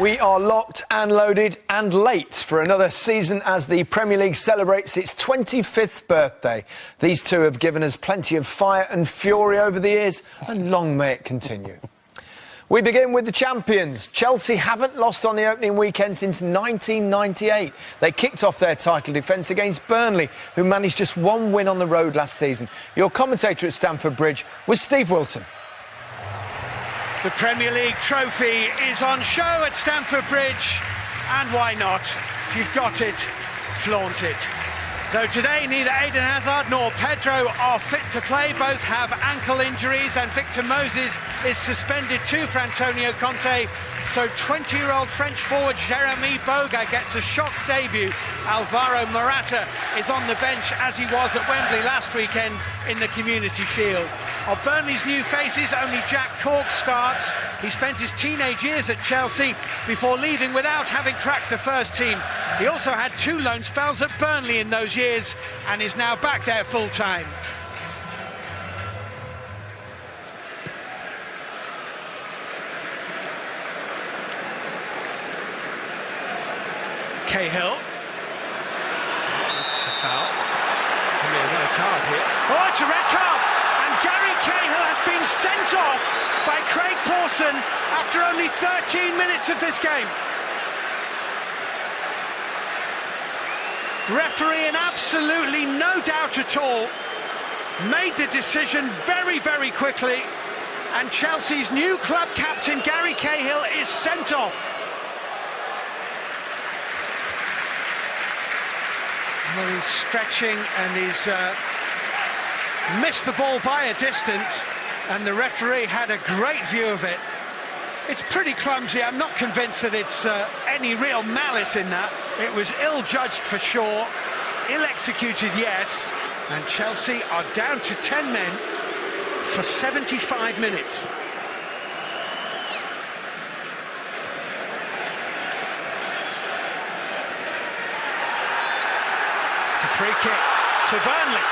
We are locked and loaded and late for another season as the Premier League celebrates its 25th birthday. These two have given us plenty of fire and fury over the years, and long may it continue. We begin with the champions. Chelsea haven't lost on the opening weekend since 1998. They kicked off their title defence against Burnley, who managed just one win on the road last season. Your commentator at Stamford Bridge was Steve Wilson. The Premier League trophy is on show at Stamford Bridge, and why not? If you've got it, flaunt it. Though today neither Eden Hazard nor Pedro are fit to play, both have ankle injuries, and Victor Moses is suspended too for Antonio Conte. So 20-year-old French forward Jeremy Boga gets a shock debut. Alvaro Morata is on the bench as he was at Wembley last weekend in the Community Shield. Of Burnley's new faces, only Jack Cork starts. He spent his teenage years at Chelsea before leaving without having cracked the first team. He also had 2 loan spells at Burnley in those years and is now back there full-time. Cahill. That's a foul. Give me a red card here. Oh, it's a red card! And Gary Cahill has been sent off by Craig Pawson after only 13 minutes of this game. Referee, in absolutely no doubt at all, made the decision very, very quickly, and Chelsea's new club captain Gary Cahill is sent off. Well, he's stretching and he's missed the ball by a distance, and the referee had a great view of it. It's pretty clumsy. I'm not convinced that it's any real malice in that. It was ill-judged for sure, ill-executed, yes, and Chelsea are down to 10 men for 75 minutes. It's a free kick to Burnley.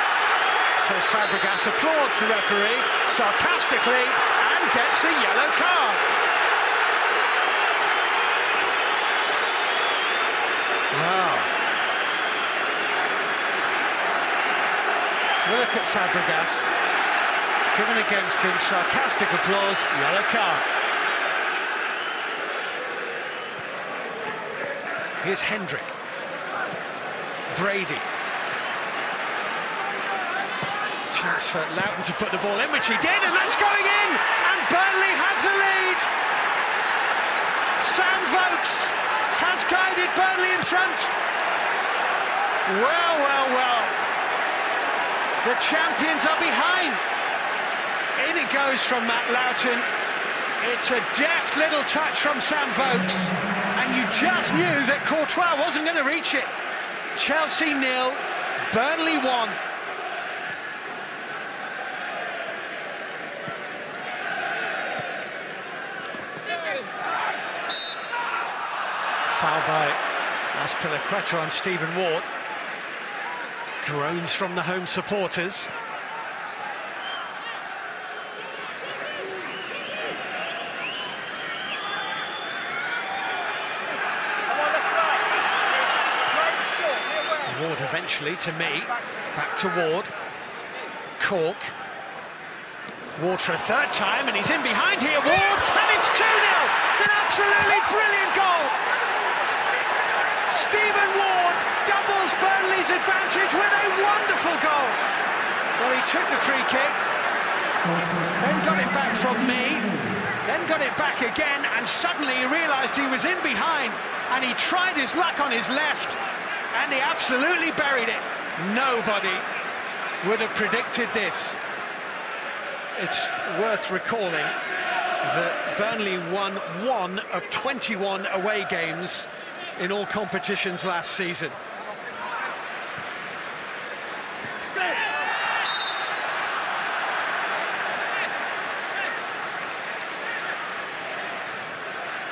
Says Fabregas, applauds the referee sarcastically and gets a yellow card. Wow. Look at Fabregas. It's given against him, sarcastic applause, yellow card. Here's Hendrick. Brady. Chance for Loughton to put the ball in, which he did, and that's going in, and Burnley have the lead. Sam Vokes has guided Burnley in front. Well, well, well. The champions are behind. In it goes from Matt Loughton. It's a deft little touch from Sam Vokes, and you just knew that Courtois wasn't going to reach it. Chelsea 0, Burnley 1. Foul by Aspilicueta on Stephen Ward. Groans from the home supporters. Ward eventually to me. Back to Ward. Cork. Ward for a third time, and he's in behind here. Ward, and it's 2-0. It's an absolutely brilliant goal. Stephen Ward doubles Burnley's advantage with a wonderful goal. Well, he took the free kick, then got it back from me, then got it back again, and suddenly he realised he was in behind, and he tried his luck on his left, and he absolutely buried it. Nobody would have predicted this. It's worth recalling that Burnley won 1 of 21 away games in all competitions last season.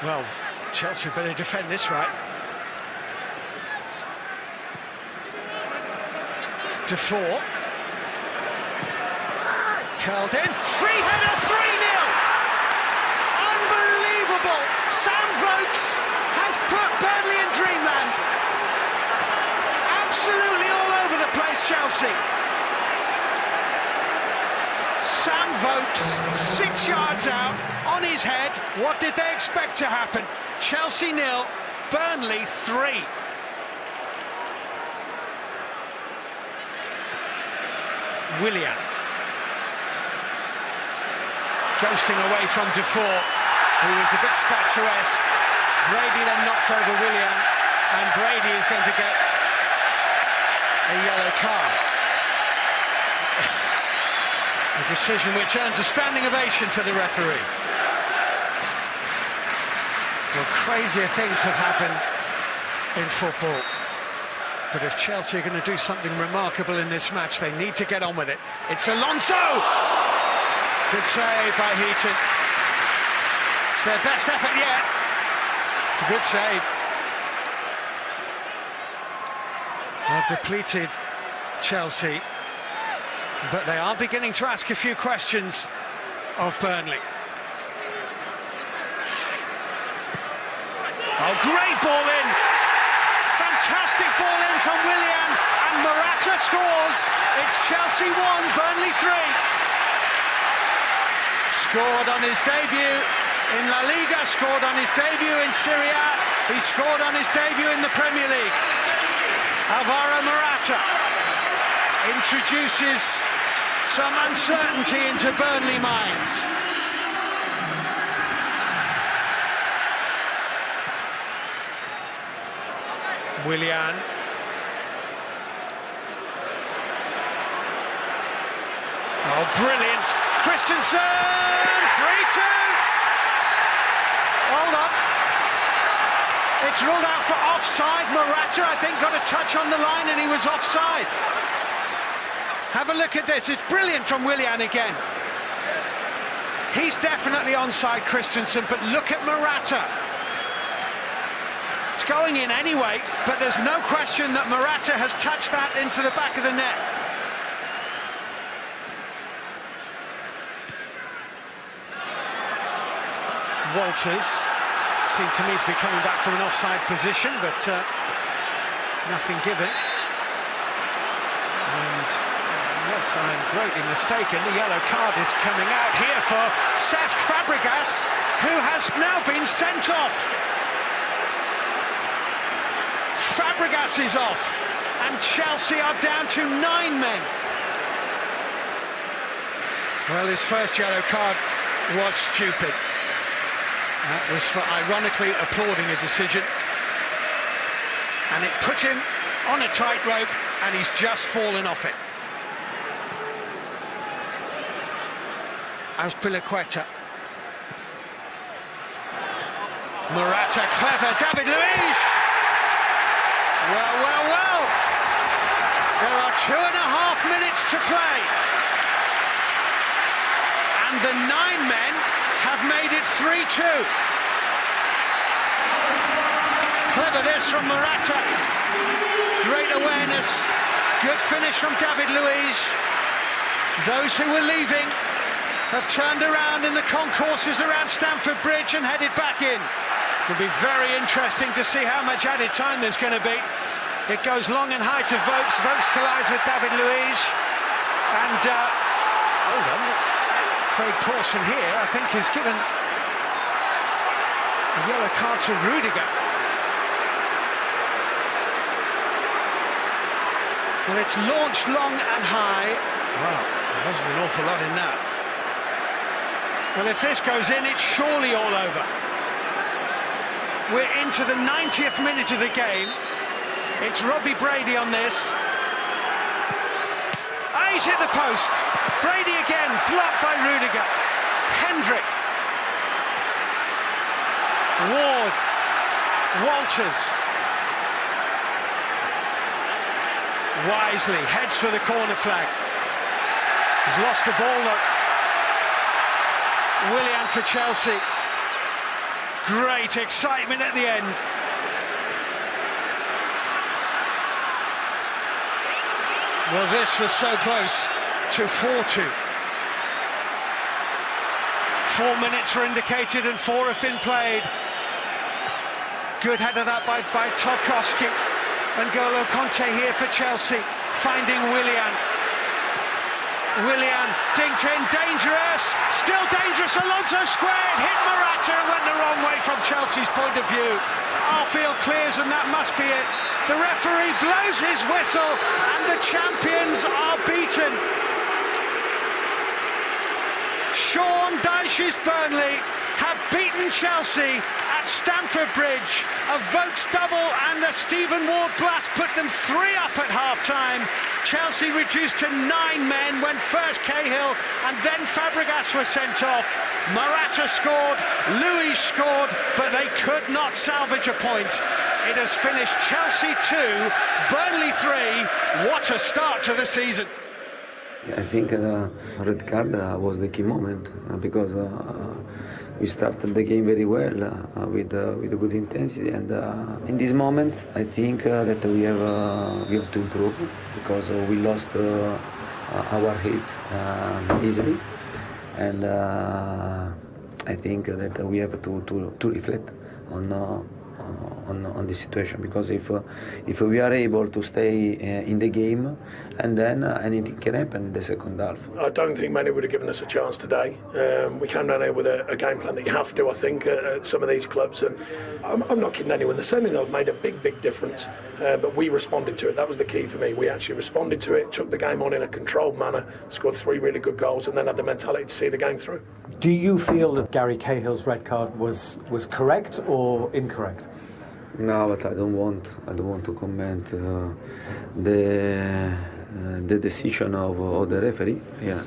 Well, Chelsea better defend this right. Defoe. Curled in. Free header, 3-0! Unbelievable! Sam Vokes Chelsea. Sam Vokes, 6 yards out, on his head. What did they expect to happen? Chelsea 0, Burnley 3. Willian. Ghosting away from Defoe, who was a bit statuesque. Brady then knocked over Willian, and Brady is going to get a yellow card. A decision which earns a standing ovation for the referee. Well, crazier things have happened in football. But if Chelsea are going to do something remarkable in this match, they need to get on with it. It's Alonso! Good save by Heaton. It's their best effort yet. It's a good save. Well, depleted Chelsea, but they are beginning to ask a few questions of Burnley. Oh, great ball in! Fantastic ball in from Willian, and Morata scores. It's Chelsea 1, Burnley 3. Scored on his debut in La Liga, scored on his debut in Serie A, he scored on his debut in the Premier League. Alvaro Morata introduces some uncertainty into Burnley minds. Willian. Oh, brilliant. Christensen, 3-2. Hold on. It's ruled out for offside. Morata, I think, got a touch on the line and he was offside. Have a look at this. It's brilliant from Willian again. He's definitely onside, Christensen, but look at Morata. It's going in anyway, but there's no question that Morata has touched that into the back of the net. Walters seemed to me to be coming back from an offside position, but nothing given. And unless I'm greatly mistaken, the yellow card is coming out here for Cesc Fabregas, who has now been sent off. Fabregas is off, and Chelsea are down to 9 men. Well, his first yellow card was stupid. That was for ironically applauding a decision. And it put him on a tightrope, and he's just fallen off it. Azpilicueta. Morata, clever, David Luiz! Well, well, well! There are 2.5 minutes to play. And the 9 men have made it 3-2. Clever this from Morata. Great awareness. Good finish from David Luiz. Those who were leaving have turned around in the concourses around Stamford Bridge and headed back in. It'll be very interesting to see how much added time there's going to be. It goes long and high to Vokes. Vokes collides with David Luiz. And, hold on. Craig Pawson here, I think, has given a yellow card to Rudiger. Well, it's launched long and high. Well, there wasn't an awful lot in that. Well, if this goes in, it's surely all over. We're into the 90th minute of the game. It's Robbie Brady on this. He's hit the post. Brady again, blocked by Rudiger. Hendrick. Ward. Walters. Wisely heads for the corner flag. He's lost the ball though. Willian for Chelsea. Great excitement at the end. Well, this was so close to 4-2. 4 minutes were indicated and 4 have been played. Good headed up by Tarkowski. And N'Golo Kanté here for Chelsea. finding Willian. Willian dinked in, dangerous, still dangerous, Alonso squared, hit Morata and went the wrong way from Chelsea's point of view. Our field clears and that must be it. The referee blows his whistle and the champions are beaten. Sean Dyche's Burnley have beaten Chelsea at Stamford Bridge. A Vokes double and the Stephen Ward blast put them 3 up at half-time. Chelsea reduced to 9 men when first Cahill and then Fabregas were sent off. Morata scored, Luis scored, but they could not salvage a point. It has finished Chelsea 2, Burnley 3. What a start to the season. I think the red card was the key moment because we started the game very well with a good intensity, and in this moment I think that we have to improve because we lost our hits easily, and I think that we have to reflect on this situation, because if we are able to stay in the game, and then anything can happen in the second half. I don't think many would have given us a chance today. We came down here with a game plan that you have to, I think, at some of these clubs, and I'm not kidding anyone. The sending off made a big difference, but we responded to it. That was the key for me. We actually responded to it, took the game on in a controlled manner, scored 3 really good goals, and then had the mentality to see the game through. Do you feel that Gary Cahill's red card was correct or incorrect? No, but I don't want to comment the decision of the referee. Yeah,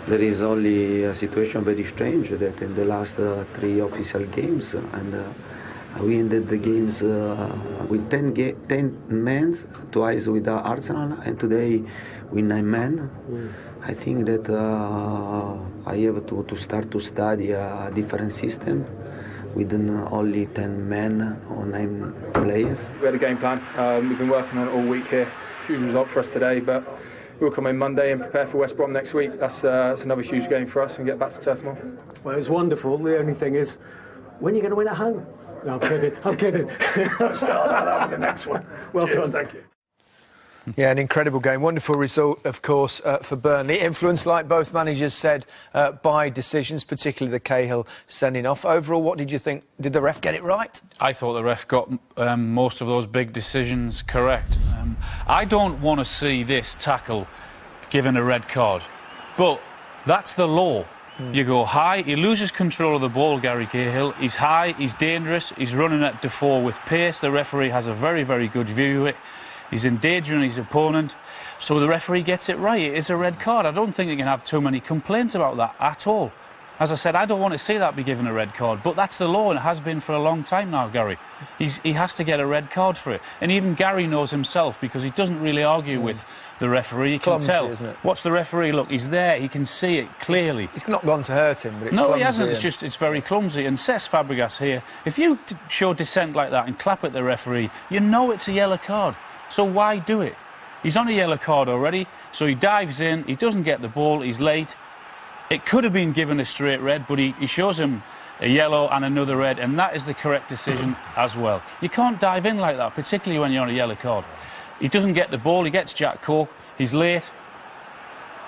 there is only a situation very strange that in the last 3 official games, and we ended the games with 10 men, twice with Arsenal, and today with 9 men. I think that I have to start to study a different system with only 10 men or 9 players. We had a game plan. We've been working on it all week here. Huge result for us today, but we'll come in Monday and prepare for West Brom next week. That's another huge game for us, and get back to Turf Moor. Well, it's wonderful. The only thing is, when are you going to win at home? No, I'm kidding. I'll start that with the next one. Well Cheers, done. thank you. Yeah, an incredible game. Wonderful result, of course, for Burnley. Influenced, like both managers said, by decisions, particularly the Cahill sending off. Overall, what did you think? Did the ref get it right? I thought the ref got most of those big decisions correct. I don't want to see this tackle given a red card, but that's the law. You go high, he loses control of the ball, Gary Cahill. He's high, he's dangerous, he's running at Defoe with pace. The referee has a very good view of it. He's endangering his opponent, so the referee gets it right. It is a red card. I don't think they can have too many complaints about that at all. As I said, I don't want to see that be given a red card, but that's the law, and it has been for a long time now, Gary. He has to get a red card for it. And even Gary knows himself, because he doesn't really argue with the referee. You can Clumsy, tell. isn't it? Watch the referee, look, he's there, he can see it clearly. It's not gone to hurt him, but it's No, clumsy. he hasn't. It's very clumsy. And Cesc Fabregas here, if you show dissent like that and clap at the referee, you know it's a yellow card. So why do it? He's on a yellow card already, so he dives in, he doesn't get the ball, he's late. It could have been given a straight red, but he shows him a yellow and another red, and that is the correct decision as well. You can't dive in like that, particularly when you're on a yellow card. He doesn't get the ball, he gets Jack Cook, he's late,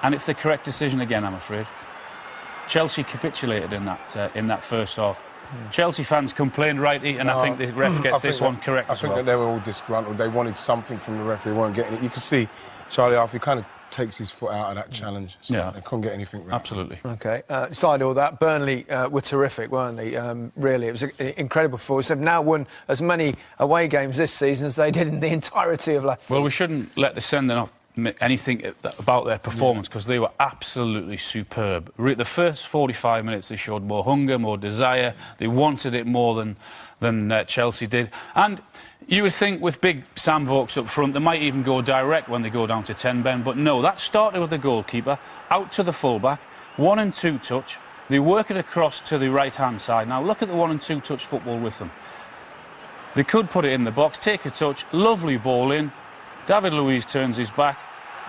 and it's the correct decision again, I'm afraid. Chelsea capitulated in that first half. Chelsea fans complained rightly, and I think the ref gets this one correct as well. I think that they were all disgruntled. They wanted something from the referee, they weren't getting it. You could see Charlie Arthur kind of takes his foot out of that challenge, so they couldn't get anything right. Absolutely. OK, despite all that, Burnley were terrific, weren't they? Really, it was an incredible performance. They've now won as many away games this season as they did in the entirety of last season. Well, we shouldn't let the sending off anything about their performance, because they were absolutely superb. The first 45 minutes they showed more hunger, more desire. They wanted it more than Chelsea did. And you would think with big Sam Vokes up front, they might even go direct when they go down to 10 men, but no, that started with the goalkeeper, out to the fullback, 1 and 2 touch. They work it across to the right-hand side. Now look at the 1 and 2 touch football with them. They could put it in the box, take a touch, lovely ball in. David Luiz turns his back,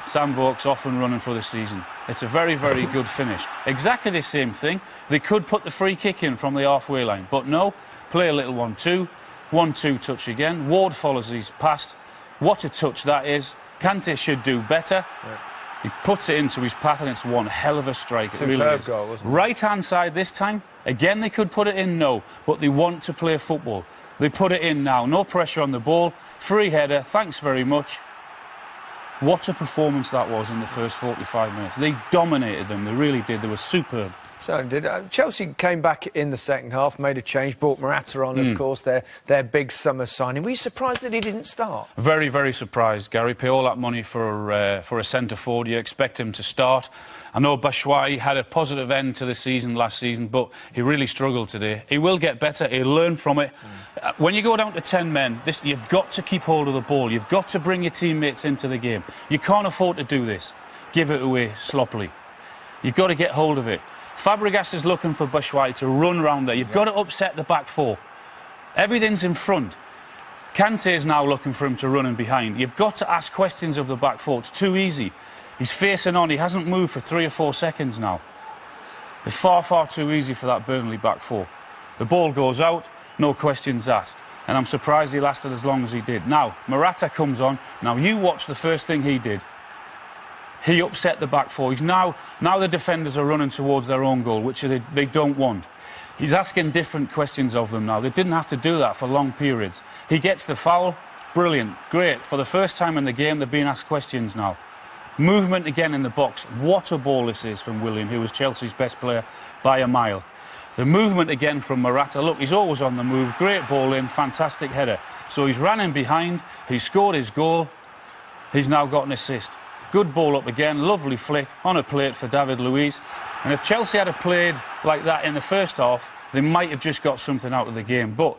Sam Vokes off and running for the season. It's a very good finish. Exactly the same thing. They could put the free kick in from the halfway line, but no, play a little 1-2, 1-2 touch again. Ward follows his pass. What a touch that is. Kante should do better. Yeah. He puts it into his path, and it's one hell of a strike. It really is. Goal, wasn't it? Right-hand side this time. Again, they could put it in, no. But they want to play football. They put it in now. No pressure on the ball. Free header. Thanks very much. What a performance that was in the first 45 minutes. They dominated them. They really did. They were superb. Certainly did. Chelsea came back in the second half, made a change, brought Morata on, of course, their big summer signing. Were you surprised that he didn't start? Very, very surprised, Gary. Pay all that money for a centre-forward. You expect him to start. I know Batshuayi had a positive end to the season last season, but he really struggled today. He will get better. He'll learn from it. When you go down to 10 men, you've got to keep hold of the ball. You've got to bring your teammates into the game. You can't afford to do this. Give it away sloppily. You've got to get hold of it. Fabregas is looking for Batshuayi to run round there. You've got to upset the back four. Everything's in front. Kante is now looking for him to run in behind. You've got to ask questions of the back four. It's too easy. He's facing on. He hasn't moved for 3 or 4 seconds now. It's far, far too easy for that Burnley back four. The ball goes out, no questions asked. And I'm surprised he lasted as long as he did. Now, Morata comes on. Now, you watch the first thing he did. He upset the back four. Now the defenders are running towards their own goal, which they don't want. He's asking different questions of them now. They didn't have to do that for long periods. He gets the foul. Brilliant. Great. For the first time in the game, they're being asked questions now. Movement again in the box. What a ball this is from Willian, who was Chelsea's best player by a mile. The movement again from Morata. Look, he's always on the move. Great ball in. Fantastic header. So he's ran in behind. He scored his goal. He's now got an assist. Good ball up again, lovely flick on a plate for David Luiz. And if Chelsea had played like that in the first half, they might have just got something out of the game. But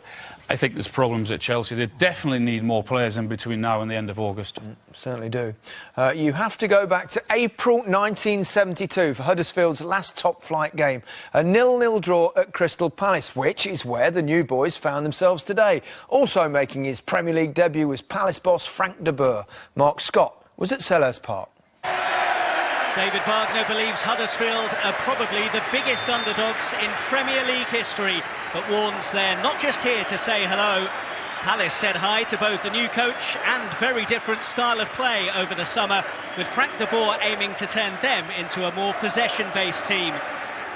I think there's problems at Chelsea. They definitely need more players in between now and the end of August. Certainly do. You have to go back to April 1972 for Huddersfield's last top-flight game. A 0-0 draw at Crystal Palace, which is where the new boys found themselves today. Also making his Premier League debut was Palace boss Frank de Boer. Mark Scott was at Selhurst Park. David Wagner believes Huddersfield are probably the biggest underdogs in Premier League history, but warns they're not just here to say hello. Palace said hi to both the new coach and very different style of play over the summer, with Frank de Boer aiming to turn them into a more possession-based team.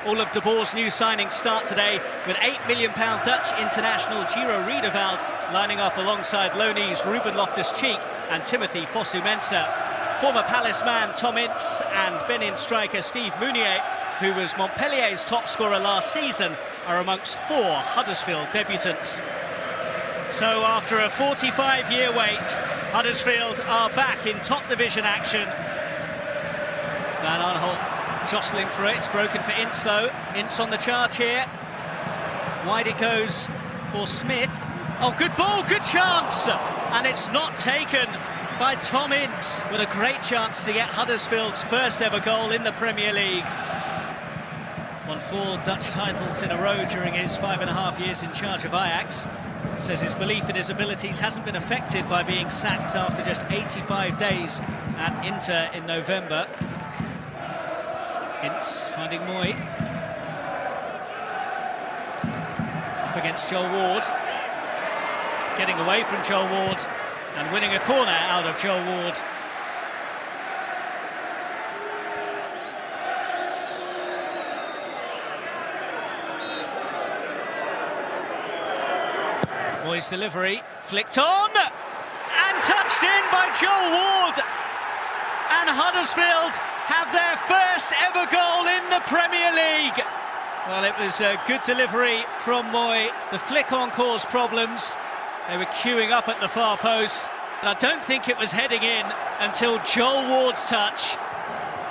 All of de Boer's new signings start today with £8 million Dutch international Giro Riedewald lining up alongside loanees Ruben Loftus-Cheek and Timothy Fosu-Mensah. Former Palace man Tom Ince and Benin striker Steve Mounier, who was Montpellier's top scorer last season, are amongst 4 Huddersfield debutants. So after a 45-year wait, Huddersfield are back in top division action. Van Aanholt jostling for it. It's broken for Ince though. Ince on the charge here. Wide it goes for Smith. Oh, good ball, good chance! And it's not taken by Tom Ince, with a great chance to get Huddersfield's first ever goal in the Premier League. Won 4 Dutch titles in a row during his 5.5 years in charge of Ajax. Says his belief in his abilities hasn't been affected by being sacked after just 85 days at Inter in November. Ince finding Moy. Up against Joel Ward. Getting away from Joel Ward and winning a corner out of Joel Ward. Moy's delivery, flicked on and touched in by Joel Ward. And Huddersfield have their first ever goal in the Premier League. Well, it was a good delivery from Moy. The flick on caused problems. They were queuing up at the far post, but I don't think it was heading in until Joel Ward's touch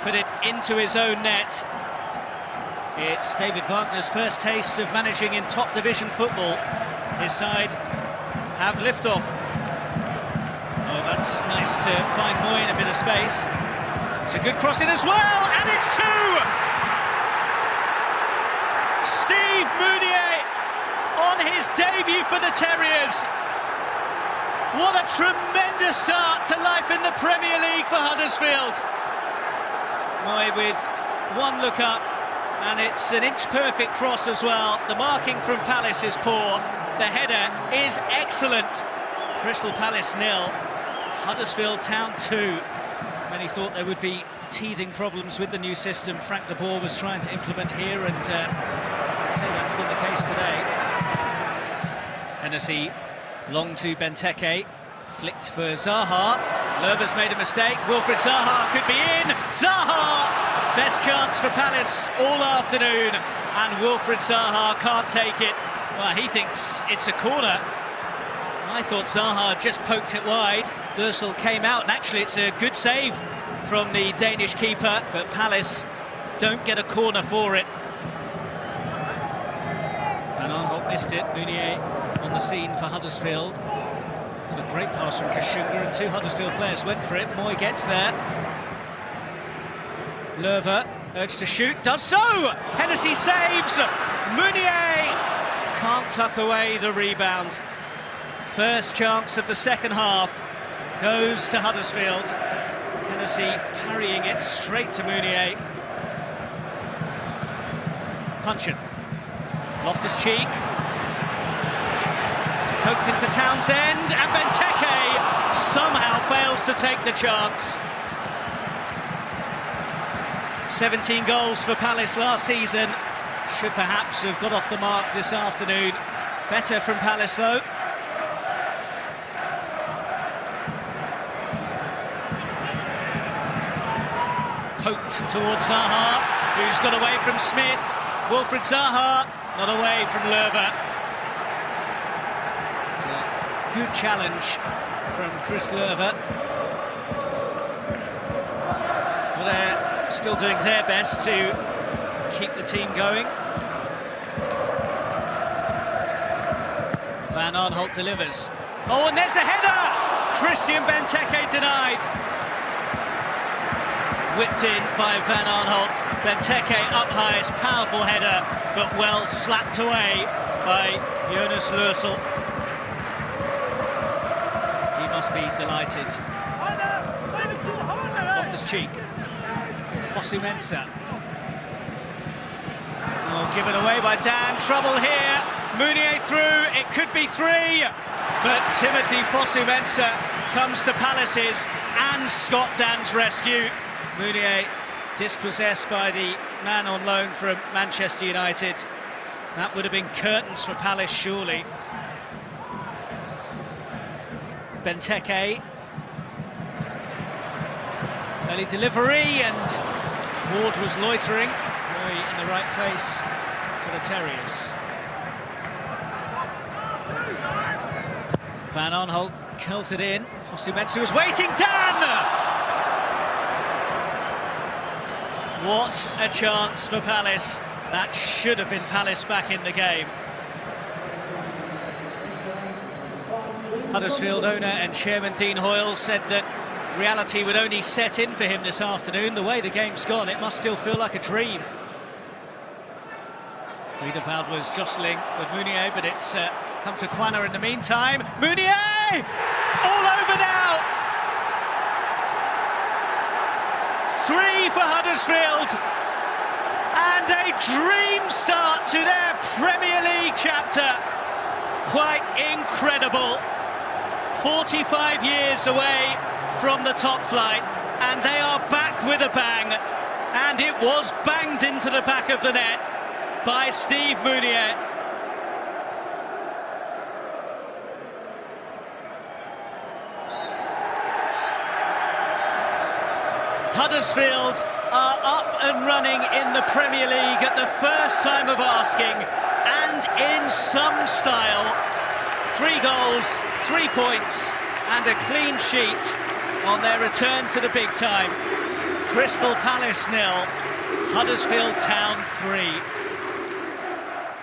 put it into his own net. It's David Wagner's first taste of managing in top division football. His side have liftoff. Oh, that's nice to find Moy in a bit of space. It's a good crossing as well, and it's 2! Steve Mounier on his debut for the Terriers. What a tremendous start to life in the Premier League for Huddersfield. Moy with one look up, and it's an inch-perfect cross as well. The marking from Palace is poor. The header is excellent. Crystal Palace 0, Huddersfield Town 2. Many thought there would be teething problems with the new system Frank de Boer was trying to implement here, and I'd say that's been the case today. Hennessy long to Benteke, flicked for Zaha. Lerver's made a mistake. Wilfried Zaha could be in. Zaha! Best chance for Palace all afternoon, and Wilfried Zaha can't take it. Well, he thinks it's a corner. I thought Zaha just poked it wide. Ursel came out, and actually it's a good save from the Danish keeper, but Palace don't get a corner for it. Van Aanholt missed it. Meunier on the scene for Huddersfield. And a great pass from Kashunga, and two Huddersfield players went for it. Moy gets there. Lerver, urged to shoot, does so! Hennessy saves! Meunier can't tuck away the rebound. First chance of the second half goes to Huddersfield. Hennessy parrying it straight to Meunier. Puncheon. Loftus-Cheek. Poked into Townsend, and Benteke somehow fails to take the chance. 17 goals for Palace last season. Should perhaps have got off the mark this afternoon. Better from Palace though. Poked towards Zaha, who's got away from Smith. Wilfried Zaha, not away from Lerver. It's a good challenge from Chris Lerver. Well, they're still doing their best to keep the team going. Van Aanholt delivers. Oh, and there's the header! Christian Benteke denied. Whipped in by Van Aanholt. Benteke up high, his powerful header, but well slapped away by Jonas Lörsel. He must be delighted. Loftus-Cheek. Fosu-Mensah. Oh, given away by Dan. Trouble here. Meunier through. It could be three. But Timothy Fosu-Mensah comes to Palace's and Scott Dan's rescue. Meunier dispossessed by the man on loan from Manchester United. That would have been curtains for Palace, surely. Benteke. Early delivery, and Ward was loitering. Very in the right place for the Terriers. Van Aanholt curls it in. Fosu-Mensah was waiting. Dan! What a chance for Palace. That should have been Palace back in the game. Huddersfield owner and chairman Dean Hoyle said that reality would only set in for him this afternoon. The way the game's gone, it must still feel like a dream. Riedewald was jostling with Meunier, but it's come to Quana in the meantime. Meunier! All over now! 3 for Huddersfield, and a dream start to their Premier League chapter. Quite incredible. 45 years away from the top flight, and they are back with a bang, and it was banged into the back of the net by Steve Meunier. Huddersfield are up and running in the Premier League at the first time of asking, and in some style. 3 goals, 3 points, and a clean sheet on their return to the big time. Crystal Palace 0, Huddersfield Town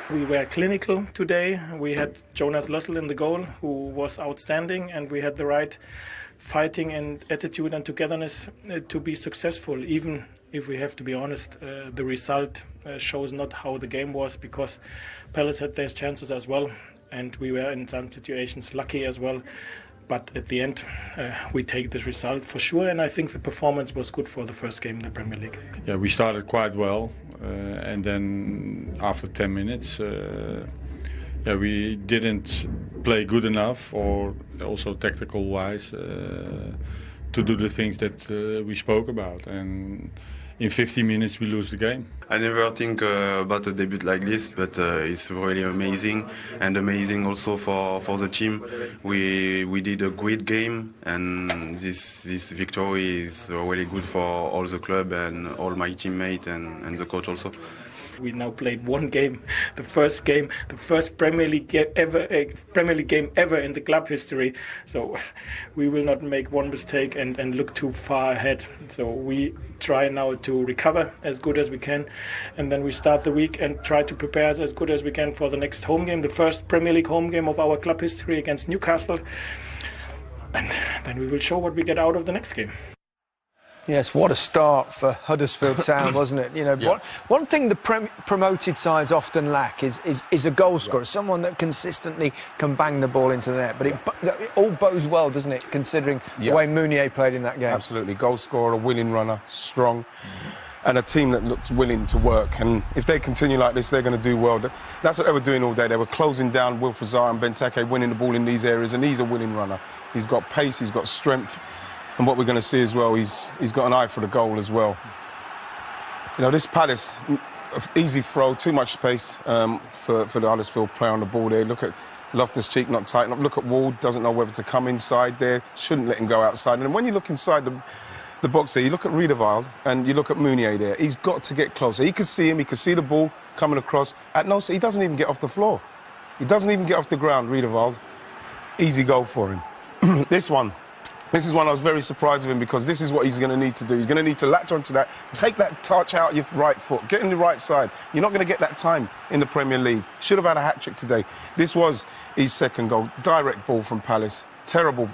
3. We were clinical today. We had Jonas Lörsel in the goal, who was outstanding, and we had the right fighting and attitude and togetherness to be successful, even if we have to be honest. The result shows not how the game was, because Palace had their chances as well, and we were in some situations lucky as well. But at the end, we take this result for sure, and I think the performance was good for the first game in the Premier League. Yeah, we started quite well, and then after 10 minutes, we didn't play good enough, or also tactical-wise, to do the things that we spoke about. And in 50 minutes we lose the game. I never think about a debut like this, but it's really amazing, and amazing also for the team. We did a great game, and this victory is really good for all the club and all my teammates and the coach also. We now played one game, the first Premier League game ever in the club history. So we will not make one mistake and look too far ahead. So we try now to recover as good as we can, and then we start the week and try to prepare as good as we can for the next home game, the first Premier League home game of our club history against Newcastle. And then we will show what we get out of the next game. Yes, what a start for Huddersfield Town, wasn't it? You know, one thing the promoted sides often lack is a goal scorer, someone that consistently can bang the ball into the net. But it all bodes well, doesn't it, considering the way Mounier played in that game? Absolutely. Goal scorer, a winning runner, strong, and a team that looks willing to work. And if they continue like this, they're going to do well. That's what they were doing all day. They were closing down Wilfried Zaha and Benteke, winning the ball in these areas, and he's a winning runner. He's got pace, he's got strength. And what we're going to see as well, he's got an eye for the goal as well. You know, this Palace, easy throw, too much space for the Huddersfield player on the ball there. Look at Loftus-Cheek not tight enough. Look at Ward, doesn't know whether to come inside there. Shouldn't let him go outside. And when you look inside the box there, you look at Riedewald and you look at Mounier there. He's got to get closer. He could see him. He could see the ball coming across. He doesn't even get off the floor. He doesn't even get off the ground, Riedewald. Easy goal for him. This is one I was very surprised with him, because this is what he's going to need to do. He's going to need to latch onto that, take that touch out your right foot, get in the right side. You're not going to get that time in the Premier League. Should have had a hat-trick today. This was his second goal. Direct ball from Palace. Terrible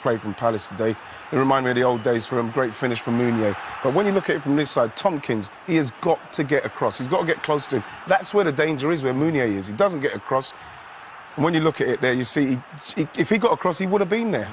play from Palace today. It reminded me of the old days for him. Great finish from Mounier. But when you look at it from this side, Tompkins, he has got to get across. He's got to get close to him. That's where the danger is, where Mounier is. He doesn't get across. And when you look at it there, you see, if he got across, he would have been there.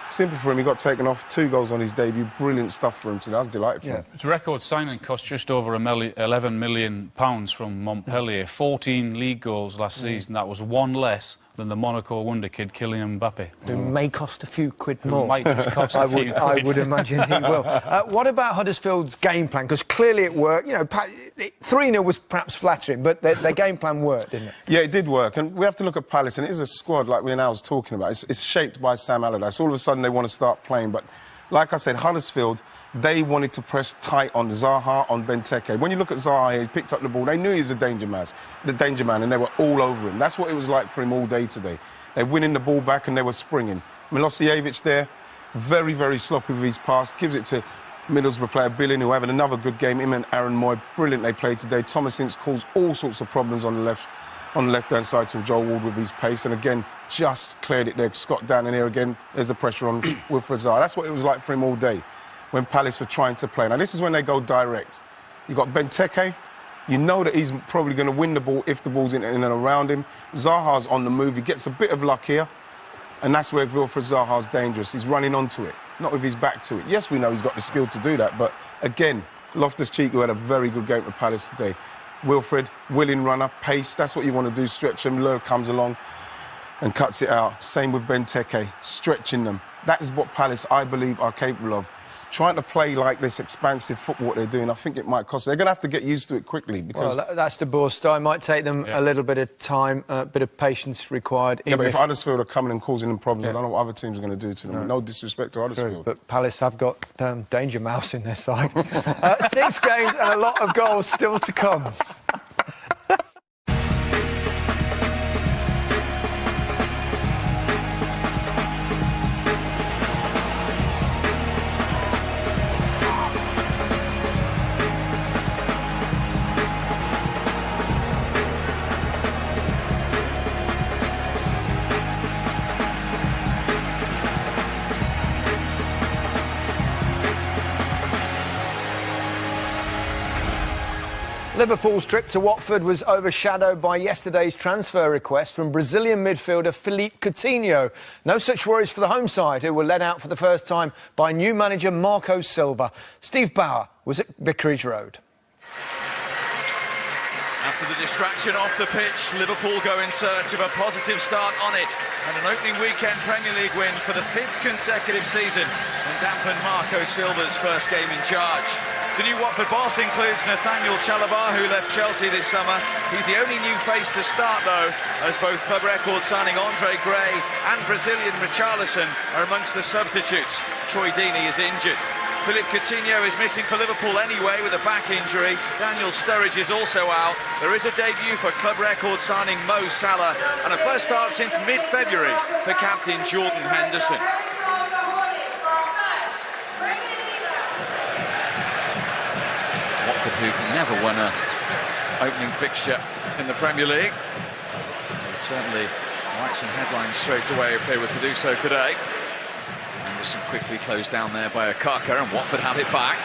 Simple for him. He got taken off. 2 goals on his debut. Brilliant stuff for him today. I was delighted for him. It's a record signing, cost just over £11 million from Montpellier. 14 league goals last season. That was one less than the Monaco wonder kid Kylian Mbappe. Who may cost a few quid more. Might just cost a few I would imagine he will. What about Huddersfield's game plan? Because clearly it worked. You know, 3-0 was perhaps flattering, but their game plan worked, didn't it? Yeah, it did work. And we have to look at Palace, and it is a squad, like we now was talking about. It's shaped by Sam Allardyce. All of a sudden they want to start playing. But like I said, Huddersfield, they wanted to press tight on Zaha, on Benteke. When you look at Zaha, he picked up the ball. They knew he was the danger man, and they were all over him. That's what it was like for him all day today. They're winning the ball back and they were springing. Milosevic there, very, very sloppy with his pass. Gives it to Middlesbrough player Billin, who having another good game. Him and Aaron Moy, brilliant they played today. Thomas Ince caused all sorts of problems on the left-hand side to Joel Ward with his pace. And again, just cleared it there. Scott down in here again. There's the pressure on Wilfried Zaha. That's what it was like for him all day, when Palace were trying to play. Now, this is when they go direct. You've got Benteke. You know that he's probably going to win the ball if the ball's in and around him. Zaha's on the move. He gets a bit of luck here. And that's where Wilfried Zaha's dangerous. He's running onto it, not with his back to it. Yes, we know he's got the skill to do that. But, again, Loftus-Cheek, who had a very good game for Palace today. Wilfried, willing runner, pace. That's what you want to do. Stretch him. Löw comes along and cuts it out. Same with Benteke, stretching them. That is what Palace, I believe, are capable of. Trying to play like this expansive football what they're doing, I think it might cost them. They're going to have to get used to it quickly, because... Well, that's the Boer style. It might take them a little bit of time, a bit of patience required. Yeah, but if Huddersfield are coming and causing them problems, I don't know what other teams are going to do to them. No disrespect to Huddersfield. But Palace have got Danger Mouse in their side. 6 games and a lot of goals still to come. Liverpool's trip to Watford was overshadowed by yesterday's transfer request from Brazilian midfielder Philippe Coutinho. No such worries for the home side, who were led out for the first time by new manager Marco Silva. Steve Bauer was at Vicarage Road. A After the distraction off the pitch, Liverpool go in search of a positive start on it, and an opening weekend Premier League win for the 5th consecutive season, and dampened Marco Silva's first game in charge. The new Watford boss includes Nathaniel Chalobah, who left Chelsea this summer. He's the only new face to start, though, as both club record signing Andre Gray and Brazilian Richarlison are amongst the substitutes. Troy Deeney is injured. Philippe Coutinho is missing for Liverpool anyway with a back injury. Daniel Sturridge is also out. There is a debut for club record signing Mo Salah, and a first start since mid-February for captain Jordan Henderson. Watford, who've never won an opening fixture in the Premier League, would certainly write some headlines straight away if they were to do so today. Anderson quickly closed down there by Okaka, and Watford have it back.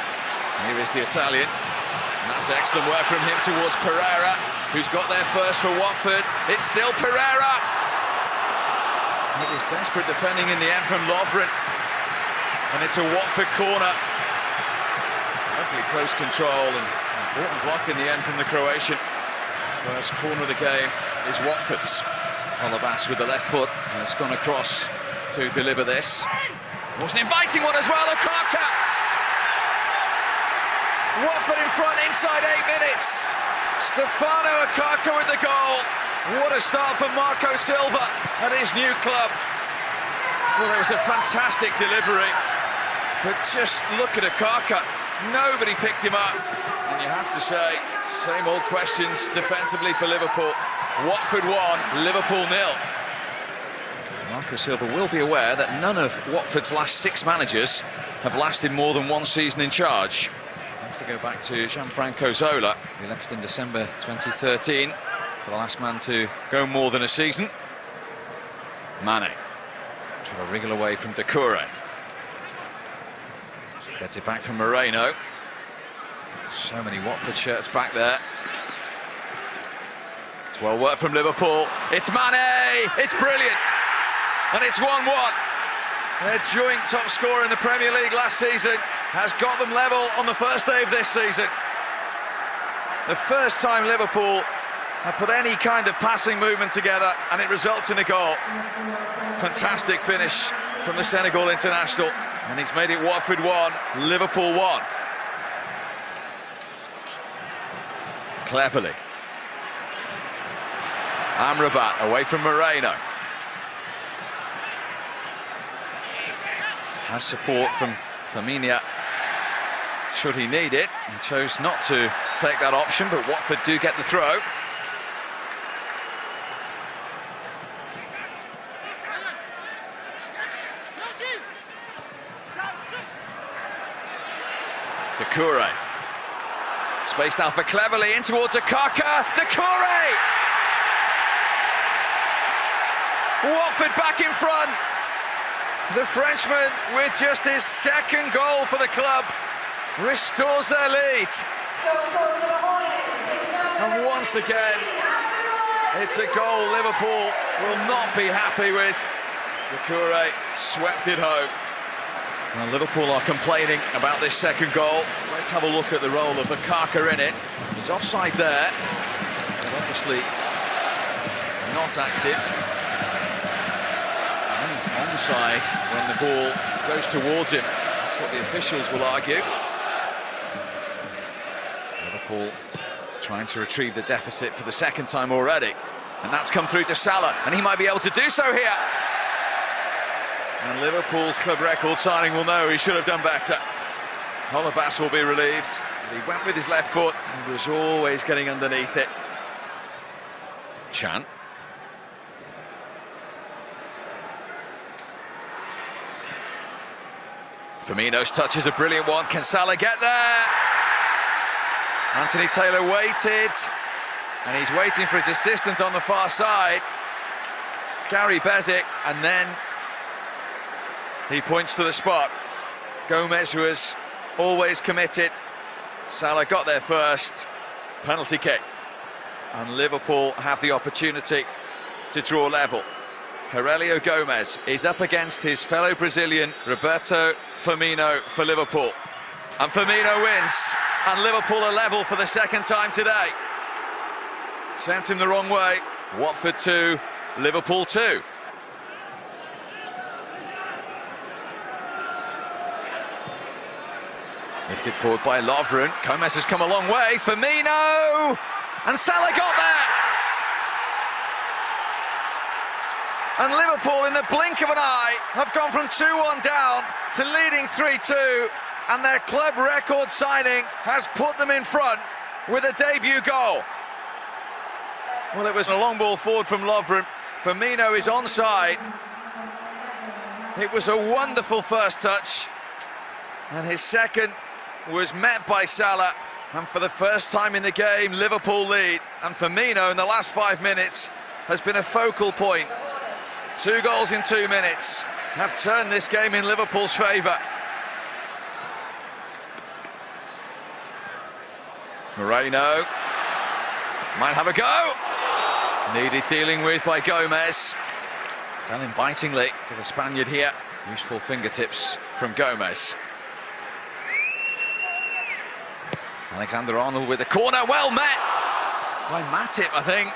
Here is the Italian, and that's excellent work from him towards Pereira, who's got there first for Watford. It's still Pereira. It was desperate defending in the end from Lovren, and it's a Watford corner. Lovely close control and important block in the end from the Croatian. First corner of the game is Watford's. Holobas with the left foot, and it's gone across to deliver this. It was an inviting one as well, Okaka! Watford in front inside 8 minutes. Stefano Okaka with the goal. What a start for Marco Silva at his new club. Well, it was a fantastic delivery, but just look at Okaka. Nobody picked him up, and you have to say, same old questions defensively for Liverpool. Watford 1, Liverpool 0. Marco Silva will be aware that none of Watford's last 6 managers have lasted more than 1 season in charge. I have to go back to Gianfranco Zola, who left in December 2013, for the last man to go more than a season. Mane, trying to wriggle away from Doucouré. Gets it back from Moreno. So many Watford shirts back there. It's well worked from Liverpool. It's Mane! It's brilliant! And it's 1-1. Their joint top scorer in the Premier League last season has got them level on the first day of this season. The first time Liverpool have put any kind of passing movement together, and it results in a goal. Fantastic finish from the Senegal international, and he's made it Watford 1, Liverpool 1. Cleverly. Amrabat away from Moreno. Has support from Firmino should he need it. He chose not to take that option, but Watford do get the throw. Doucouré. Space now for Cleverly, in towards Okaka. Doucouré! Watford back in front. The Frenchman, with just his 2nd goal for the club, restores their lead. And once again, it's a goal Liverpool will not be happy with. Doucouré swept it home. Well, Liverpool are complaining about this 2nd goal. Let's have a look at the role of Okaka in it. He's offside there, but obviously not active. And he's onside when the ball goes towards him. That's what the officials will argue. Liverpool trying to retrieve the deficit for the 2nd time already. And that's come through to Salah, and he might be able to do so here. And Liverpool's club record signing will know he should have done better. Holobas will be relieved. He went with his left foot and was always getting underneath it. Chan. Firmino's touch is a brilliant one. Can Salah get there? Anthony Taylor waited, and he's waiting for his assistant on the far side, Gary Bezic, and then he points to the spot. Gomez, who has always committed. Salah got there first. Penalty kick. And Liverpool have the opportunity to draw level. Aurelio Gomez is up against his fellow Brazilian, Roberto Firmino, for Liverpool. And Firmino wins. And Liverpool are level for the 2nd time today. sent him the wrong way. Watford 2, Liverpool 2. Lifted forward by Lovren. Gomez has come a long way. Firmino! And Salah got there! And Liverpool, in the blink of an eye, have gone from 2-1 down to leading 3-2. And their club record signing has put them in front with a debut goal. Well, it was a long ball forward from Lovren. Firmino is onside. It was a wonderful first touch. And his second was met by Salah. And for the first time in the game, Liverpool lead. And Firmino in the last 5 minutes has been a focal point. 2 goals in 2 minutes have turned this game in Liverpool's favour. Moreno might have a go. Needed dealing with by Gomez. Fell invitingly for the Spaniard here. Useful fingertips from Gomez. Alexander-Arnold with the corner, well met by Matip, I think.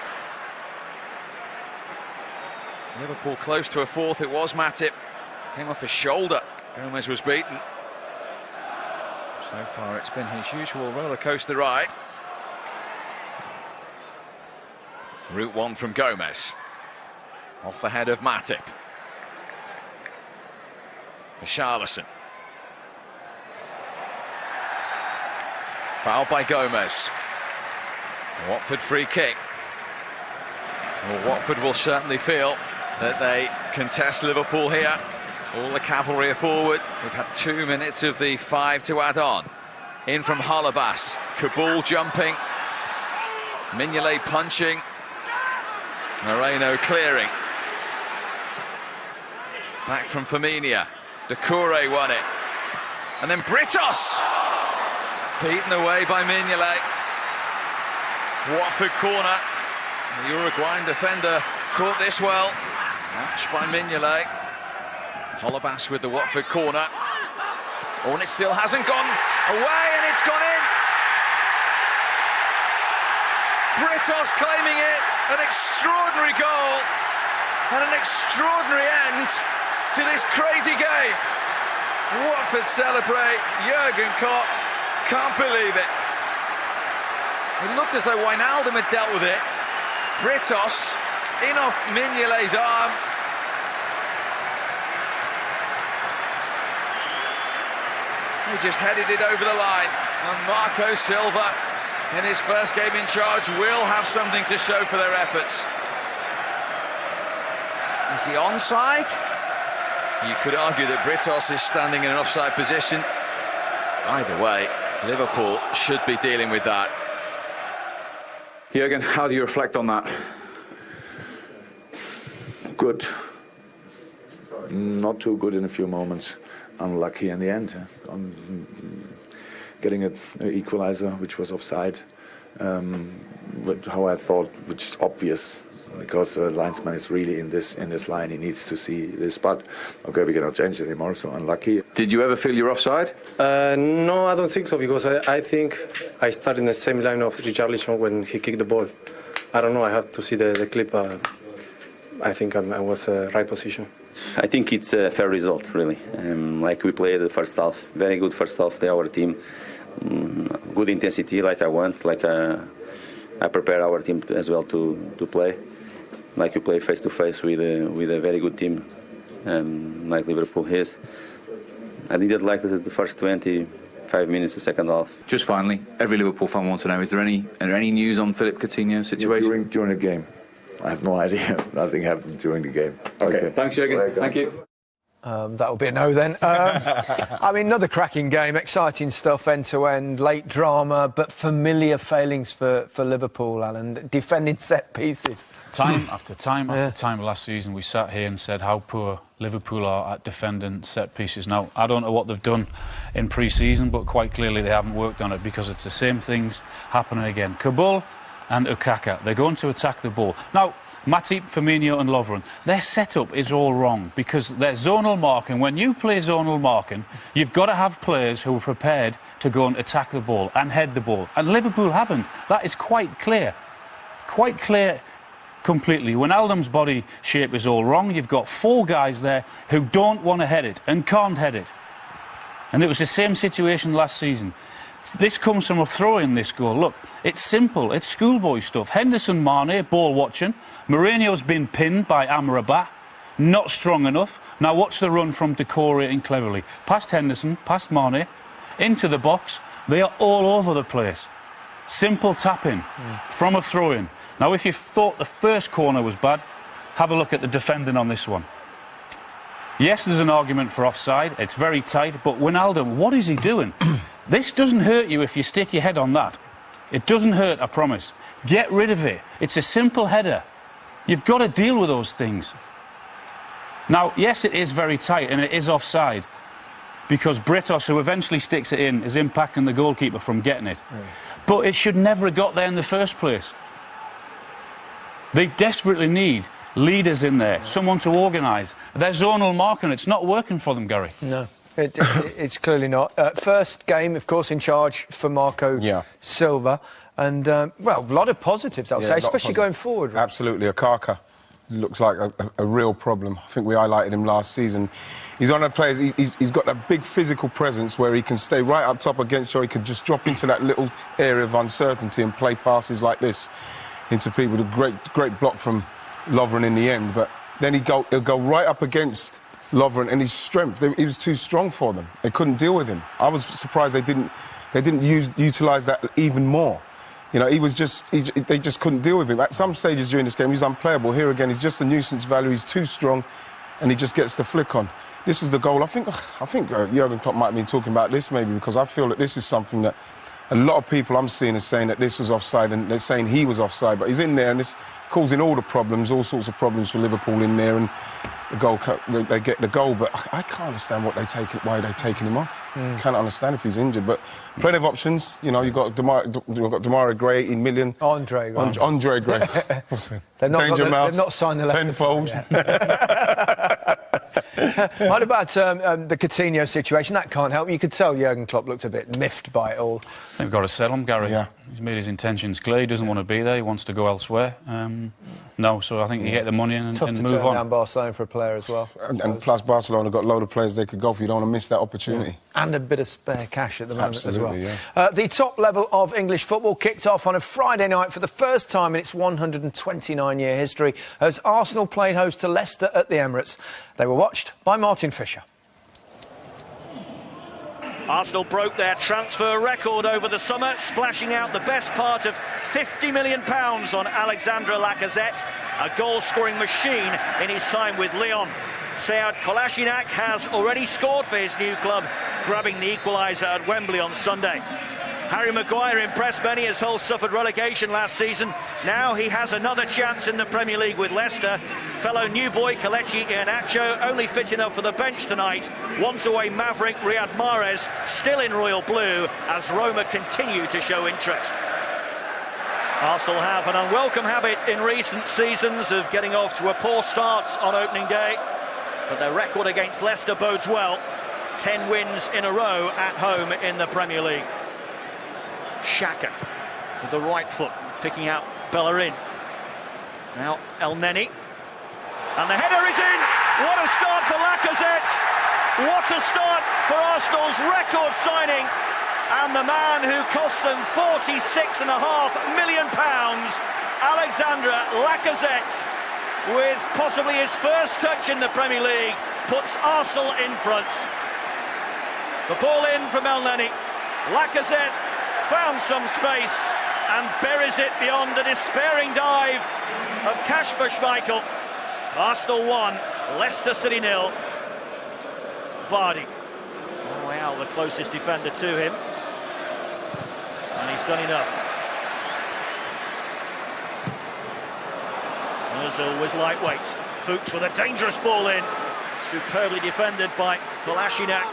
Liverpool close to a fourth, it was Matip. Came off his shoulder, Gomez was beaten. So far it's been his usual roller coaster ride. Route one from Gomez. Off the head of Matip. Richarlison. Foul by Gomez. Watford free kick. Well, Watford will certainly feel that they contest Liverpool here. All the cavalry are forward. We've had 2 minutes of the 5 to add on. In from Holebas. Kabul jumping. Mignolet punching. Moreno clearing. Back from Firmino. Doucouré won it. And then Britos! Beaten away by Mignolet. Watford corner. The Uruguayan defender caught this well. Matched by Mignolet. Holebas with the Watford corner. Oh, and it still hasn't gone away, and it's gone in. Britos claiming it. An extraordinary goal. And an extraordinary end to this crazy game. Watford celebrate. Jurgen Klopp can't believe it. It looked as though Wijnaldum had dealt with it. Britos in off Mignolet's arm. He just headed it over the line. And Marco Silva, in his first game in charge, will have something to show for their efforts. Is he onside? You could argue that Britos is standing in an offside position. Either way, Liverpool should be dealing with that. Jurgen, how do you reflect on that? Good. Not too good in a few moments. Unlucky in the end. On getting an equalizer, which was offside. How I thought, which is obvious, because the linesman is really in this line. He needs to see this. But okay, we cannot change it anymore. So unlucky. Did you ever feel you're offside? No, I don't think so, because I think I started in the same line of Richarlison when he kicked the ball. I don't know. I have to see the clip. I think I was right position. I think it's a fair result, really. Like we played the first half, very good first half. Our team, good intensity, like I want, like I prepare our team as well to play. Like you play face to face with a very good team, like Liverpool is. I didn't like the first 25 minutes, the second half. Just finally, every Liverpool fan wants to know: is there any news on Philippe Coutinho's situation? During the game. I have no idea. Nothing happened during the game. Okay. Thanks, Jurgen. Thank you. That will be a no then. I mean, another cracking game, exciting stuff, end-to-end, late drama, but familiar failings for Liverpool, Alan. Defending set pieces. Time after time after time last season, we sat here and said how poor Liverpool are at defending set pieces. Now, I don't know what they've done in pre-season, but quite clearly they haven't worked on it, because it's the same things happening again. Kabul and Ukaka, they're going to attack the ball. Now, Matip, Firmino and Lovren, their setup is all wrong, because they're zonal marking. When you play zonal marking, you've got to have players who are prepared to go and attack the ball and head the ball. And Liverpool haven't. That is quite clear. quite clear completely. Wijnaldum's body shape is all wrong. You've got 4 guys there who don't want to head it and can't head it. And it was the same situation last season. This comes from a throw-in, this goal. Look, it's simple. It's schoolboy stuff. Henderson, Mane, ball watching. Mourinho's been pinned by Amrabat. Not strong enough. Now watch the run from Decore and Cleverly. Past Henderson, past Mane, into the box. They are all over the place. Simple tap-in from a throw-in. Now, if you thought the first corner was bad, have a look at the defending on this one. Yes, there's an argument for offside. It's very tight. But Wijnaldum, what is he doing? This doesn't hurt you if you stick your head on that. It doesn't hurt, I promise. Get rid of it. It's a simple header. You've got to deal with those things. Now, yes, it is very tight and it is offside because Britos, who eventually sticks it in, is impacting the goalkeeper from getting it. But it should never have got there in the first place. They desperately need leaders in there, someone to organise. Their zonal marking, it's not working for them, Gary. No, it's clearly not. First game, of course, in charge for Marco Silva. And, well, a lot of positives, I'll say, especially going forward. Right? Absolutely. Akaka looks like a real problem. I think we highlighted him last season. He's one of the players, he's got that big physical presence where he can stay right up top against you, or he can just drop into that little area of uncertainty and play passes like this into people. A great block from Lovren in the end, but then he'll go right up against Lovren, and his strength, he was too strong for them. They couldn't deal with him. I was surprised they didn't utilise that even more. You know, they just couldn't deal with him. At some stages during this game, he's unplayable. Here again, he's just a nuisance value. He's too strong, and he just gets the flick on. This was the goal. I think Jurgen Klopp might have been talking about this maybe, because I feel that this is something that a lot of people I'm seeing are saying that this was offside, and they're saying he was offside, but he's in there, and it's causing all sorts of problems for Liverpool in there, and the goal, they get the goal, but I can't understand why they're taking him off. Can't understand if he's injured, but plenty of options. You know, you've got Demarai Gray, 18 million. Andre Gray. Andre Gray. They've not signed the Leicester Penfold. What about the Coutinho situation? That can't help. You could tell Jurgen Klopp looked a bit miffed by it all. They've got to sell him, Gary. Yeah. He's made his intentions clear. He doesn't want to be there. He wants to go elsewhere. So I think you get the money and Tough to move turn on. down Barcelona for a player as well. And plus Barcelona got a load of players they could go for. You don't want to miss that opportunity. And a bit of spare cash at the moment as well. Yeah. The top level of English football kicked off on a Friday night for the first time in its 129-year history as Arsenal played host to Leicester at the Emirates. They were watched by Martin Fisher. Arsenal broke their transfer record over the summer, splashing out the best part of £50 million on Alexandre Lacazette, a goal-scoring machine in his time with Lyon. Sead Kolasinac has already scored for his new club, grabbing the equaliser at Wembley on Sunday. Harry Maguire impressed many as Hull suffered relegation last season. Now he has another chance in the Premier League with Leicester. Fellow new boy Kelechi Iheanacho only fit enough for the bench tonight. Once away Maverick Riyad Mahrez still in royal blue as Roma continue to show interest. Arsenal have an unwelcome habit in recent seasons of getting off to a poor start on opening day, but their record against Leicester bodes well. 10 wins in a row at home in the Premier League. Xhaka with the right foot, picking out Bellerin. Now El Neni. And the header is in! What a start for Lacazette! What a start for Arsenal's record signing! And the man who cost them £46.5 million, Alexandre Lacazette, with possibly his first touch in the Premier League, puts Arsenal in front. The ball in from El Neni. Lacazette found some space and buries it beyond a despairing dive of Kasper Schmeichel. Arsenal 1, Leicester City 0. Vardy. Oh, wow, the closest defender to him. And he's done enough. Ozil was lightweight. Fuchs with a dangerous ball in. Superbly defended by Kolasinac.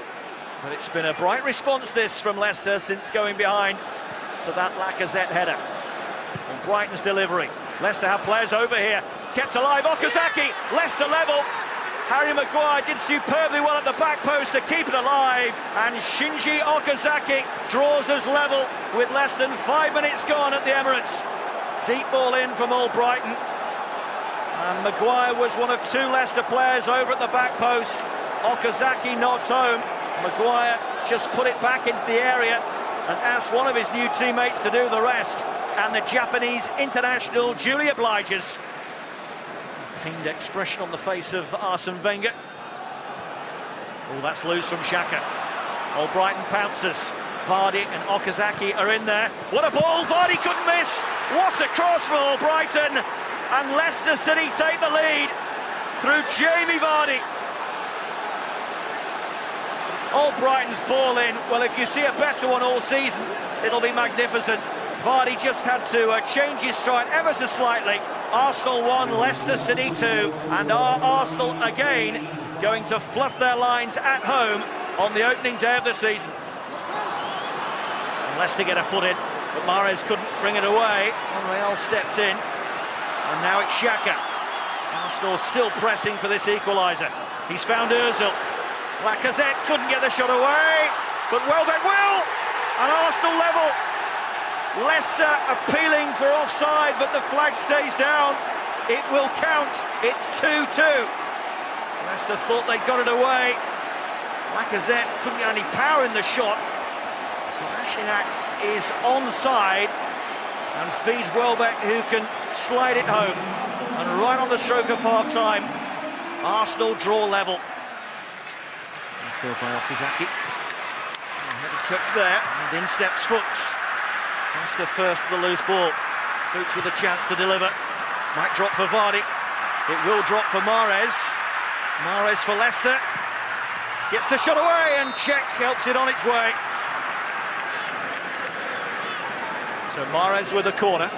But it's been a bright response, this, from Leicester since going behind to that Lacazette header. And Brighton's delivery. Leicester have players over here. Kept alive, Okazaki, Leicester level. Harry Maguire did superbly well at the back post to keep it alive. And Shinji Okazaki draws us level with less than 5 minutes gone at the Emirates. Deep ball in from Albrighton. And Maguire was one of 2 Leicester players over at the back post. Okazaki nods home. Maguire just put it back into the area and asked one of his new teammates to do the rest. And the Japanese international duly obliges. Pained expression on the face of Arsene Wenger. Oh, that's loose from Xhaka. Albrighton pounces. Vardy and Okazaki are in there. What a ball! Vardy couldn't miss. What a cross from Albrighton. And Leicester City take the lead through Jamie Vardy. Albrighton's ball in. Well, if you see a better one all season, it'll be magnificent. Vardy just had to change his stride ever so slightly. Arsenal 1, Leicester City 2. And are Arsenal again going to fluff their lines at home on the opening day of the season? And Leicester get a foot in, but Mahrez couldn't bring it away. Real stepped in. And now it's Xhaka. Arsenal still pressing for this equaliser. He's found Ozil. Lacazette couldn't get the shot away, but Welbeck will! And Arsenal level. Leicester appealing for offside, but the flag stays down. It will count. It's 2-2. Leicester thought they got it away. Lacazette couldn't get any power in the shot. Kolasinac is onside and feeds Welbeck, who can slide it home. And right on the stroke of half-time, Arsenal draw level. Killed by Okazaki. Had a touch there, and in steps Fuchs. Leicester first with the loose ball. Fuchs with a chance to deliver. Might drop for Vardy. It will drop for Mahrez. Mahrez for Leicester. Gets the shot away, and Cech helps it on its way. So Mahrez with a corner.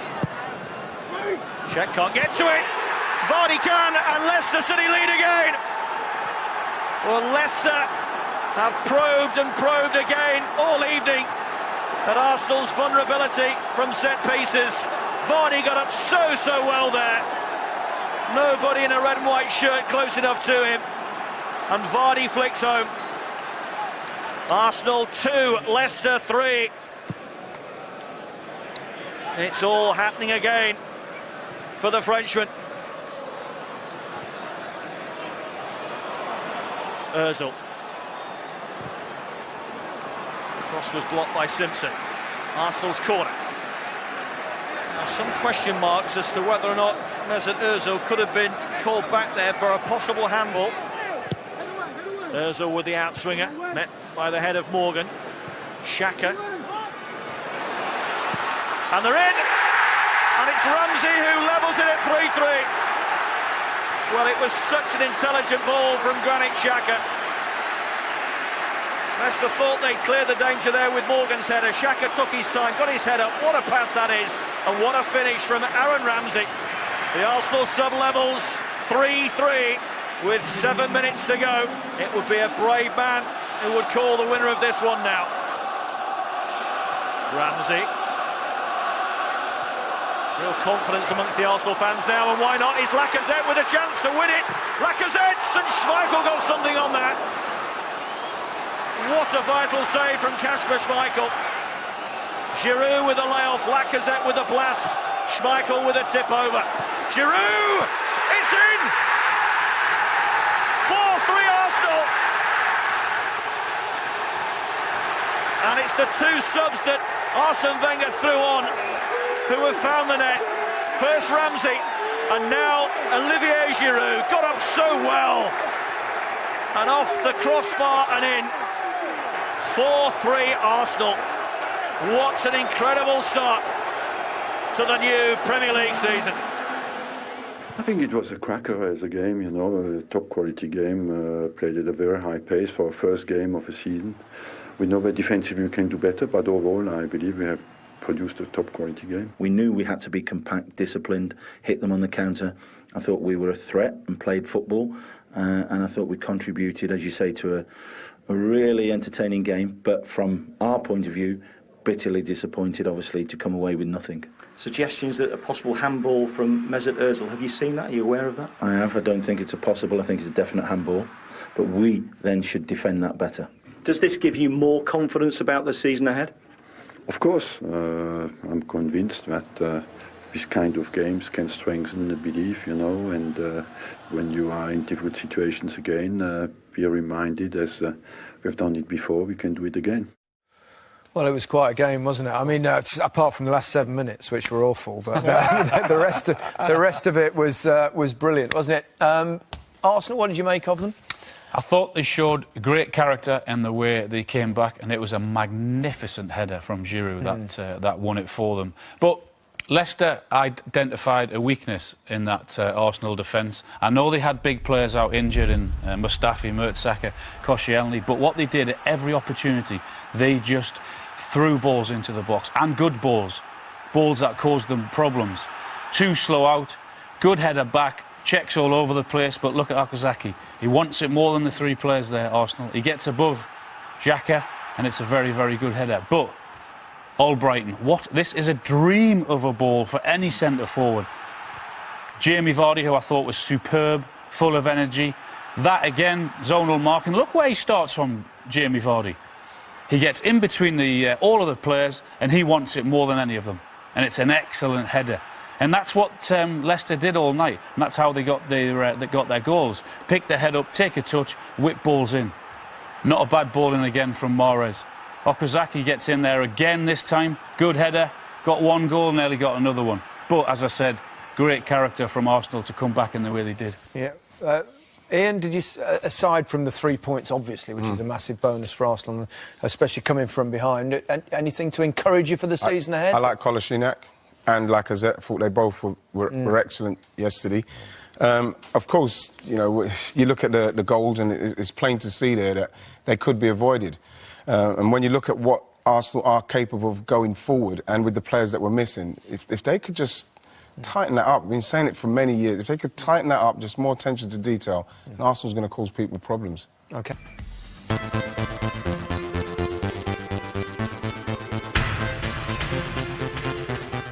Cech can't get to it. Vardy can, and Leicester City lead again. Well, Leicester have probed and probed again all evening at Arsenal's vulnerability from set pieces. Vardy got up so well there. Nobody in a red and white shirt close enough to him. And Vardy flicks home. Arsenal 2, Leicester 3. It's all happening again for the Frenchman. Ozil. Cross was blocked by Simpson. Arsenal's corner. Now, some question marks as to whether or not Mesut Ozil could have been called back there for a possible handball. Ozil with the outswinger, met by the head of Morgan. Xhaka. And they're in! And it's Ramsey who levels it at 3-3. Well, it was such an intelligent ball from Granit Xhaka. Leicester thought they'd cleared the danger there with Morgan's header. Xhaka took his time, got his head up. What a pass that is, and what a finish from Aaron Ramsey. The Arsenal sub-levels 3-3 with 7 minutes to go. It would be a brave man who would call the winner of this one now. Ramsey. Real confidence amongst the Arsenal fans now, and why not? Is Lacazette with a chance to win it. Lacazette, and Schmeichel got something on that. What a vital save from Kasper Schmeichel. Giroud with a layoff, Lacazette with a blast, Schmeichel with a tip over. Giroud! It's in! 4-3 Arsenal! And it's the 2 subs that Arsene Wenger threw on who have found the net. First Ramsey, and now Olivier Giroud. Got up so well. And off the crossbar and in. 4-3 Arsenal. What an incredible start to the new Premier League season. I think it was a cracker as a game, you know, a top quality game, played at a very high pace for a first game of a season. We know that defensively we can do better, but overall I believe we have produced a top quality game. We knew we had to be compact, disciplined, hit them on the counter. I thought we were a threat and played football, and I thought we contributed, as you say, to a really entertaining game, but from our point of view, bitterly disappointed, obviously, to come away with nothing. Suggestions that a possible handball from Mesut Ozil, have you seen that? Are you aware of that? I have. I don't think it's a possible. I think it's a definite handball, but we then should defend that better. Does this give you more confidence about the season ahead? Of course, I'm convinced that this kind of games can strengthen the belief, you know, and when you are in difficult situations again, be reminded, as we've done it before, we can do it again. Well, it was quite a game, wasn't it? I mean, apart from the last 7 minutes, which were awful, but the rest of it was brilliant, wasn't it? Arsenal, what did you make of them? I thought they showed great character in the way they came back, and it was a magnificent header from Giroud that won it for them. But Leicester identified a weakness in that Arsenal defence. I know they had big players out injured in Mustafi, Mertesacker, Koscielny, but what they did at every opportunity, they just threw balls into the box, and good balls that caused them problems. Too slow out, good header back, checks all over the place, but look at Okazaki. He wants it more than the 3 players there, Arsenal. He gets above Xhaka, and it's a very, very good header. But Albrighton, this is a dream of a ball for any centre-forward. Jamie Vardy, who I thought was superb, full of energy. That, again, zonal marking. Look where he starts from, Jamie Vardy. He gets in between all of the players, and he wants it more than any of them. And it's an excellent header. And that's what Leicester did all night. And that's how they got their goals. Pick their head up, take a touch, whip balls in. Not a bad ball in again from Mahrez. Okazaki gets in there again this time. Good header. Got 1 goal, nearly got another one. But, as I said, great character from Arsenal to come back in the way they did. Yeah. Ian, did you, aside from the 3 points, obviously, which is a massive bonus for Arsenal, especially coming from behind, anything to encourage you for the season ahead? I like Kolasinac and Lacazette. I thought they both were excellent yesterday. Of course, you know, you look at the goals and it's plain to see there that they could be avoided. And when you look at what Arsenal are capable of going forward and with the players that we're missing, if they could just tighten that up, I've been saying it for many years, if they could tighten that up, just more attention to detail, Arsenal's going to cause people problems. OK.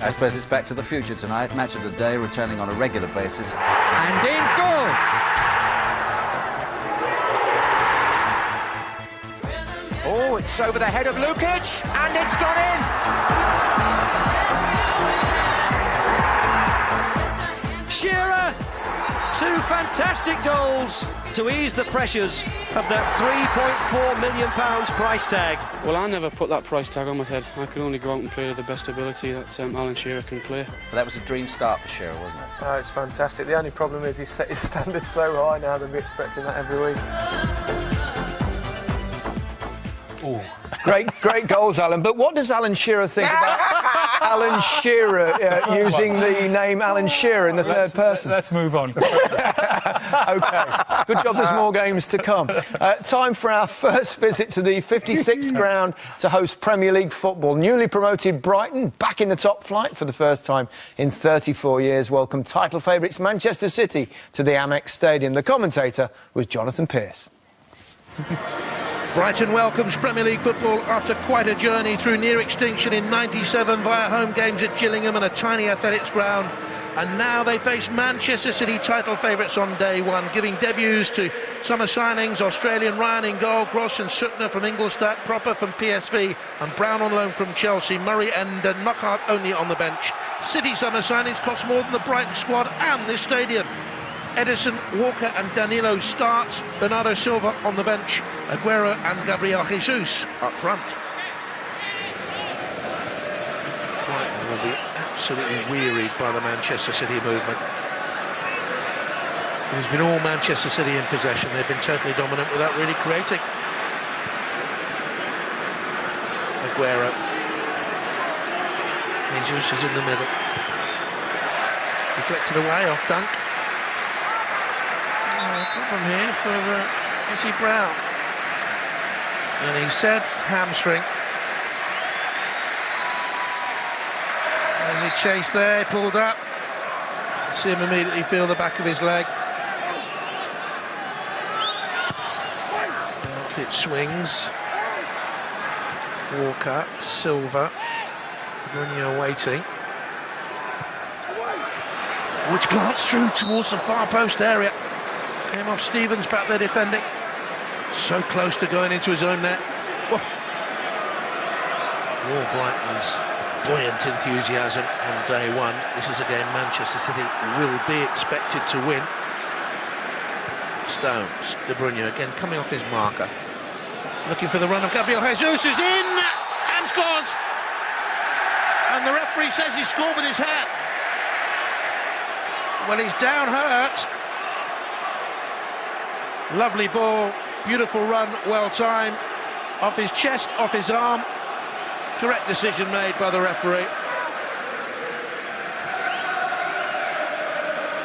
I suppose it's back to the future tonight. Match of the day, returning on a regular basis. And Dean scores! Oh, it's over the head of Lukic, and it's gone in! Shearer, 2 fantastic goals to ease the pressures of that £3.4 million price tag. Well, I never put that price tag on my head. I could only go out and play to the best ability that Alan Shearer can play. But that was a dream start for Shearer, wasn't it? Oh, it's fantastic. The only problem is he's set his standards so high now, they'll be expecting that every week. Ooh. Great goals, Alan. But what does Alan Shearer think about Alan Shearer using the name Alan Shearer in the third person? Let's move on. OK. Good job, there's more games to come. Time for our first visit to the 56th ground to host Premier League football. Newly promoted Brighton, back in the top flight for the first time in 34 years. Welcome title favourites Manchester City to the Amex Stadium. The commentator was Jonathan Pearce. Brighton welcomes Premier League football after quite a journey through near extinction in '97 via home games at Gillingham and a tiny athletics ground. And now they face Manchester City title favourites on day one, giving debuts to summer signings, Australian Ryan in goal, Gross and Suttner from Ingolstadt, Propper from PSV and Brown on loan from Chelsea, Murray and Knockout only on the bench. City summer signings cost more than the Brighton squad and this stadium. Edison, Walker and Danilo start, Bernardo Silva on the bench, Aguero and Gabriel Jesus up front. Brighton will be absolutely wearied by the Manchester City movement. It has been all Manchester City in possession. They've been totally dominant without really creating. Aguero. Jesus is in the middle. Deflected away off Dunk. Problem here for Izzy Brown. And he said hamstring. As he chased there, pulled up. See him immediately feel the back of his leg. Out it swings. Walker, Silva, Grunier waiting. Woods glanced through towards the far post area. Came off Stevens back there defending. So close to going into his own net. Whoa. More Brighton's buoyant enthusiasm on day one. This is a game Manchester City will be expected to win. Stones, De Bruyne again coming off his marker. Looking for the run of Gabriel Jesus, who's in and scores! And the referee says he scored with his hand. Well, he's down hurt. Lovely ball, beautiful run, well timed. Off his chest, off his arm. Correct decision made by the referee.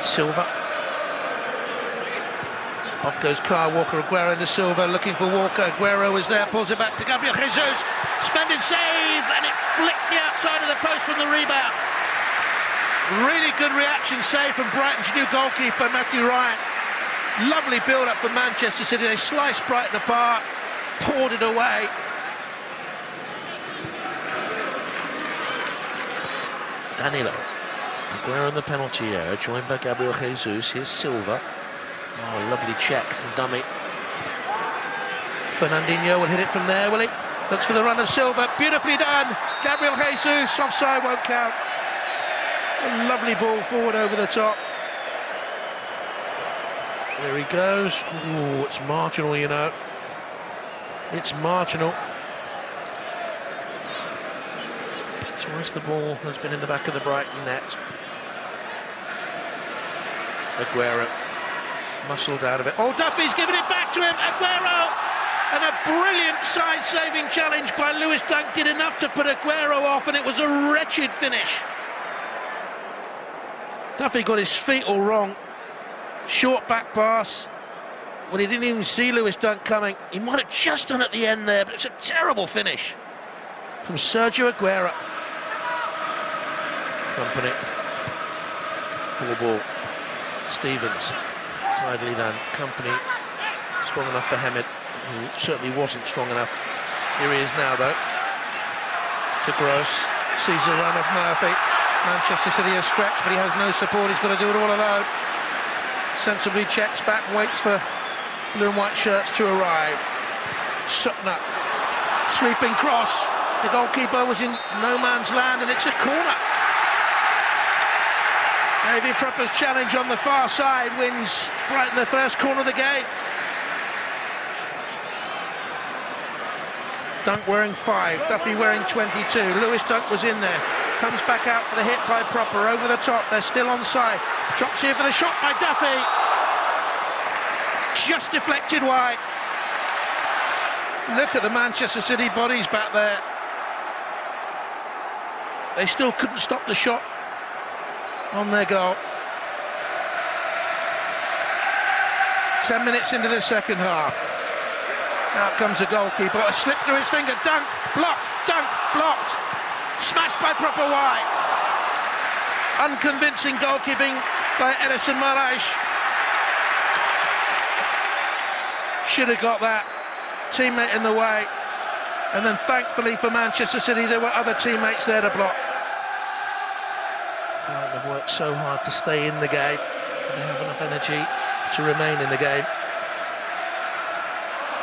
Silva. Off goes Kyle Walker, Aguero into Silva, looking for Walker. Aguero is there, pulls it back to Gabriel Jesus. Splendid save, and it flicked the outside of the post from the rebound. Really good reaction save from Brighton's new goalkeeper, Matthew Ryan. Lovely build-up for Manchester City. They sliced Brighton apart, poured it away. Danilo. Aguero in the penalty area, joined by Gabriel Jesus. Here's Silva. Oh, lovely check, dummy. Fernandinho will hit it from there, will he? Looks for the run of Silva. Beautifully done. Gabriel Jesus, offside, won't count. A lovely ball forward over the top. There he goes. Ooh, it's marginal, you know. It's marginal. Twice the ball has been in the back of the Brighton net. Aguero muscled out of it. Oh, Duffy's giving it back to him. Aguero! And a brilliant side-saving challenge by Lewis Dunk did enough to put Aguero off, and it was a wretched finish. Duffy got his feet all wrong. Short back pass. Well, he didn't even see Lewis Dunk coming. He might have just done at the end there, but it's a terrible finish from Sergio Aguero. Company. Ball. Stevens. Tidily done. Company. Strong enough for Hamed, who certainly wasn't strong enough. Here he is now, though. To Gross. Sees the run of Murphy. Manchester City has stretched, but he has no support. He's got to do it all alone. Sensibly checks back, waits for blue and white shirts to arrive. Sutton. Sweeping cross. The goalkeeper was in no man's land, and it's a corner. Davy Prupper's challenge on the far side wins Brighton the first corner of the game. Dunk wearing 5, Duffy wearing 22. Lewis Dunk was in there. Comes back out for the hit by Prupper, over the top. They're still onside. Chops here for the shot by Duffy. Just deflected wide. Look at the Manchester City bodies back there. They still couldn't stop the shot on their goal. 10 minutes into the second half. Out comes the goalkeeper. A slip through his finger. Dunk, blocked. Dunk, blocked. Smashed by Prupper wide. Unconvincing goalkeeping by Edison Moraes. Should have got that. Teammate in the way. And then thankfully for Manchester City, there were other teammates there to block. They've worked so hard to stay in the game. They have enough energy to remain in the game.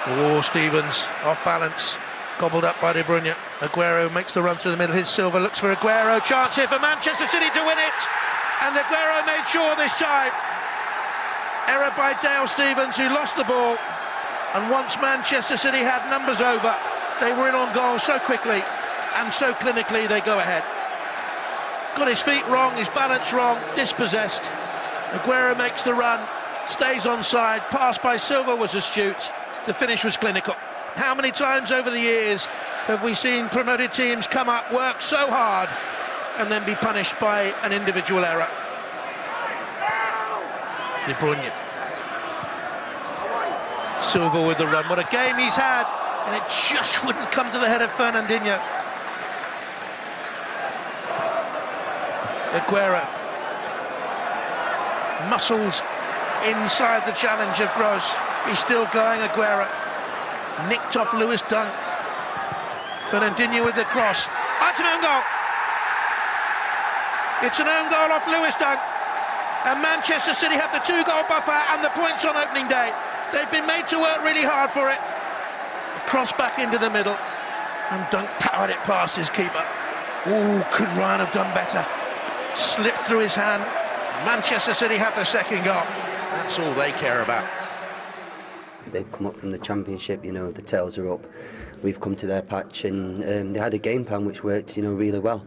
Oh, Stevens off balance, gobbled up by De Bruyne. Aguero makes the run through the middle. His Silva looks for Aguero. Chance here for Manchester City to win it, and Aguero made sure this time. Error by Dale Stevens, who lost the ball, and once Manchester City had numbers over, they were in on goal so quickly and so clinically. They go ahead. Got his feet wrong, his balance wrong, dispossessed. Aguero makes the run, stays onside. Pass by Silva was astute. The finish was clinical. How many times over the years have we seen promoted teams come up, work so hard, and then be punished by an individual error? De Bruyne. Silva with the run. What a game he's had, and it just wouldn't come to the head of Fernandinho. Aguero. Muscles inside the challenge of Gross. He's still going, Aguero. Nicked off Lewis Dunk. Fernandinho with the cross. Oh, it's an own goal. It's an own goal off Lewis Dunk. And Manchester City have the 2-goal buffer and the points on opening day. They've been made to work really hard for it. Cross back into the middle. And Dunk powered it past his keeper. Ooh, could Ryan have done better? Slipped through his hand. Manchester City have the second goal. That's all they care about. They've come up from the Championship, you know, the tails are up. We've come to their patch, and they had a game plan which worked, you know, really well.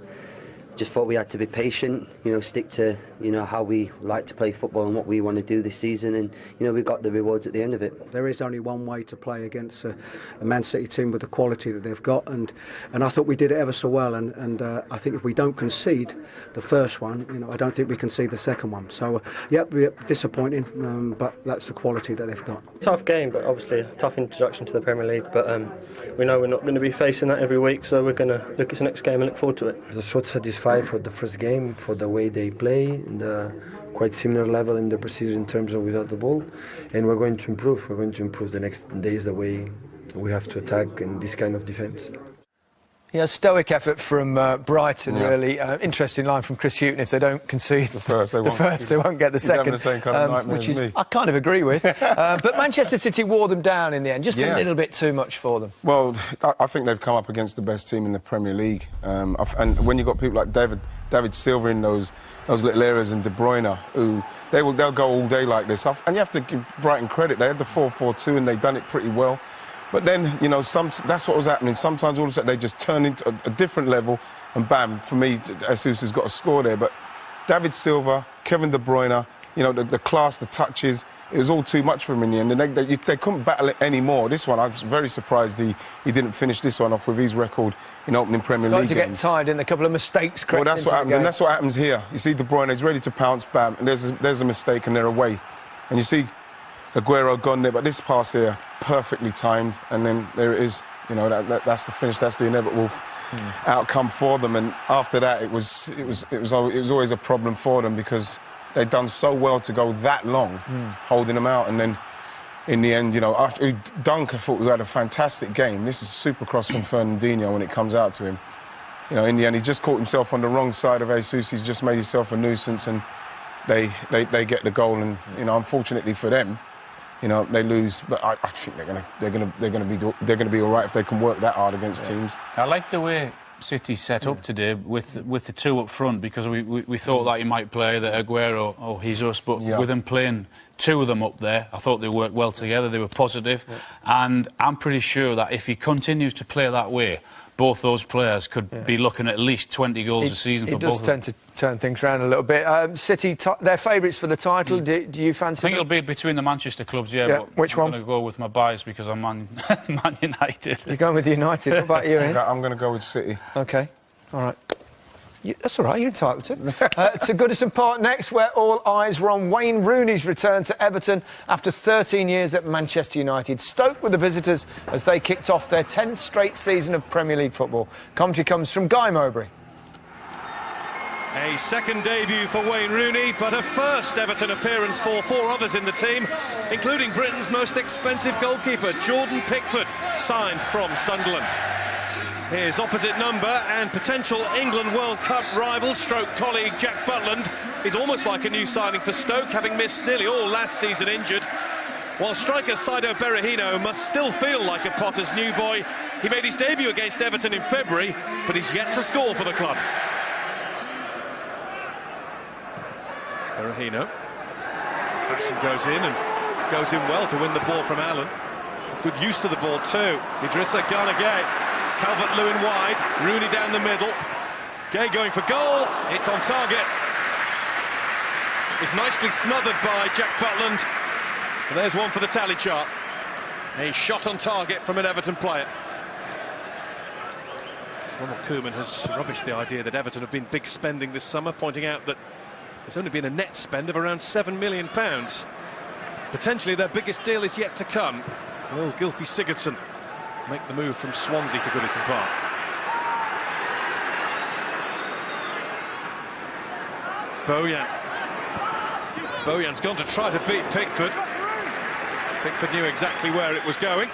Just thought we had to be patient, you know, stick to, you know, how we like to play football and what we want to do this season, and, you know, we got the rewards at the end of it. There is only one way to play against a Man City team with the quality that they've got, and I thought we did it ever so well, and I think if we don't concede the first one, you know, I don't think we concede the second one. So, yeah, disappointing, but that's the quality that they've got. Tough game, but obviously a tough introduction to the Premier League, but we know we're not going to be facing that every week, so we're going to look at the next game and look forward to it. I was so satisfied for the first game, for the way they play, and quite similar level in the procedure in terms of without the ball, and we're going to improve. We're going to improve the next days the way we have to attack in this kind of defence. Yeah, stoic effort from Brighton, really. Interesting line from Chris Hughton. If they don't concede the first, they won't get the second. The same kind of which is, I kind of agree with. But Manchester City wore them down in the end, just a little bit too much for them. Well, I think they've come up against the best team in the Premier League. And when you've got people like David Silva in those little areas, and De Bruyne, who they'll go all day like this. And you have to give Brighton credit. They had the 4-4-2 and they've done it pretty well. But then, you know, that's what was happening. Sometimes all of a sudden they just turn into a different level, and bam, for me, Jesus has got a score there. But David Silva, Kevin De Bruyne, you know, the class, the touches, it was all too much for him in the end. And they couldn't battle it anymore. This one, I was very surprised he didn't finish this one off with his record in opening Premier League games. Starting to get tired in a couple of mistakes. Well, that's what happens, and that's what happens here. You see De Bruyne is ready to pounce, bam, and there's a mistake, and they're away. And you see Aguero gone there, but this pass here, perfectly timed, and then there it is. You know, that's the finish, that's the inevitable outcome for them. And after that, it was always a problem for them, because they'd done so well to go that long, holding them out, and then in the end, you know, after Dunk, I thought we had a fantastic game. This is super cross from Fernandinho when it comes out to him. You know, in the end, he just caught himself on the wrong side of Jesus. He's just made himself a nuisance, and they get the goal. And you know, unfortunately for them, you know, they lose, but I think they're gonna be all right if they can work that hard against teams. I like the way City set up today with the two up front, because we thought that he might play the Aguero or Jesus, but with them playing two of them up there, I thought they worked well together. They were positive, and I'm pretty sure that if he continues to play that way, both those players could be looking at least 20 goals a season for both of them. It does tend to turn things around a little bit. City, they're favourites for the title. Do you fancy I think it'll be between the Manchester clubs, but which one? I'm going to go with my bias because I'm Man United. You're going with United. What about you, Ian? I'm going to go with City. OK. All right. That's all right, you're entitled to. To Goodison Park next, where all eyes were on Wayne Rooney's return to Everton after 13 years at Manchester United. Stoke were the visitors as they kicked off their 10th straight season of Premier League football. Commentary comes from Guy Mowbray. A second debut for Wayne Rooney, but a first Everton appearance for four others in the team, including Britain's most expensive goalkeeper, Jordan Pickford, signed from Sunderland. His opposite number and potential England World Cup rival stroke colleague Jack Butland is almost like a new signing for Stoke, having missed nearly all last season injured. While striker Saido Berahino must still feel like a Potter's new boy. He made his debut against Everton in February, but he's yet to score for the club. Berahino. Passing goes in and goes in well to win the ball from Allen. Good use of the ball too. Idrissa Gana Gueye. Calvert-Lewin wide, Rooney down the middle. Gay going for goal, it's on target. It was nicely smothered by Jack Butland. And there's one for the tally chart. A shot on target from an Everton player. Ronald Koeman has rubbished the idea that Everton have been big spending this summer, pointing out that there's only been a net spend of around £7 million. Potentially their biggest deal is yet to come. Will Gylfi Sigurdsson make the move from Swansea to Goodison Park? Bojan's gone to try to beat Pickford. Pickford knew exactly where it was going.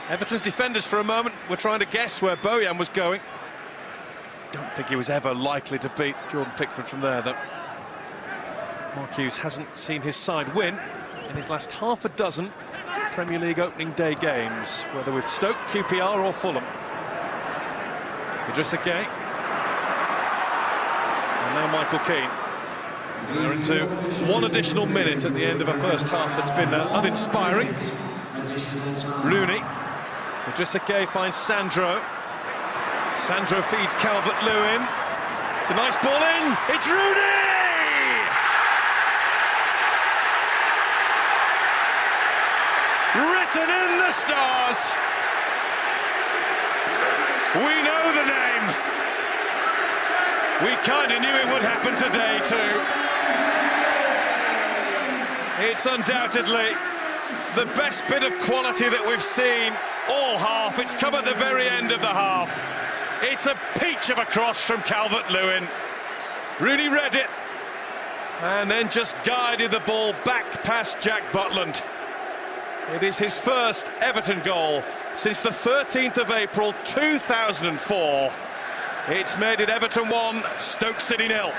Everton's defenders for a moment were trying to guess where Bojan was going. Don't think he was ever likely to beat Jordan Pickford from there, though. Mark Hughes hasn't seen his side win in his last half a dozen Premier League opening day games, whether with Stoke, QPR or Fulham. Idrissa Gueye now Michael Keane. We're into one additional minute at the end of a first half that's been uninspiring. Rooney. Idrissa Gueye finds Sandro. Sandro feeds Calvert-Lewin. It's a nice ball in. It's Rooney! Written in the stars. We know the name. We kind of knew it would happen today too. It's undoubtedly the best bit of quality that we've seen all half. It's come at the very end of the half. It's a peach of a cross from Calvert-Lewin. Rooney read it and then just guided the ball back past Jack Butland. It is his first Everton goal since the 13th of April 2004. It's made it Everton 1, Stoke City 0.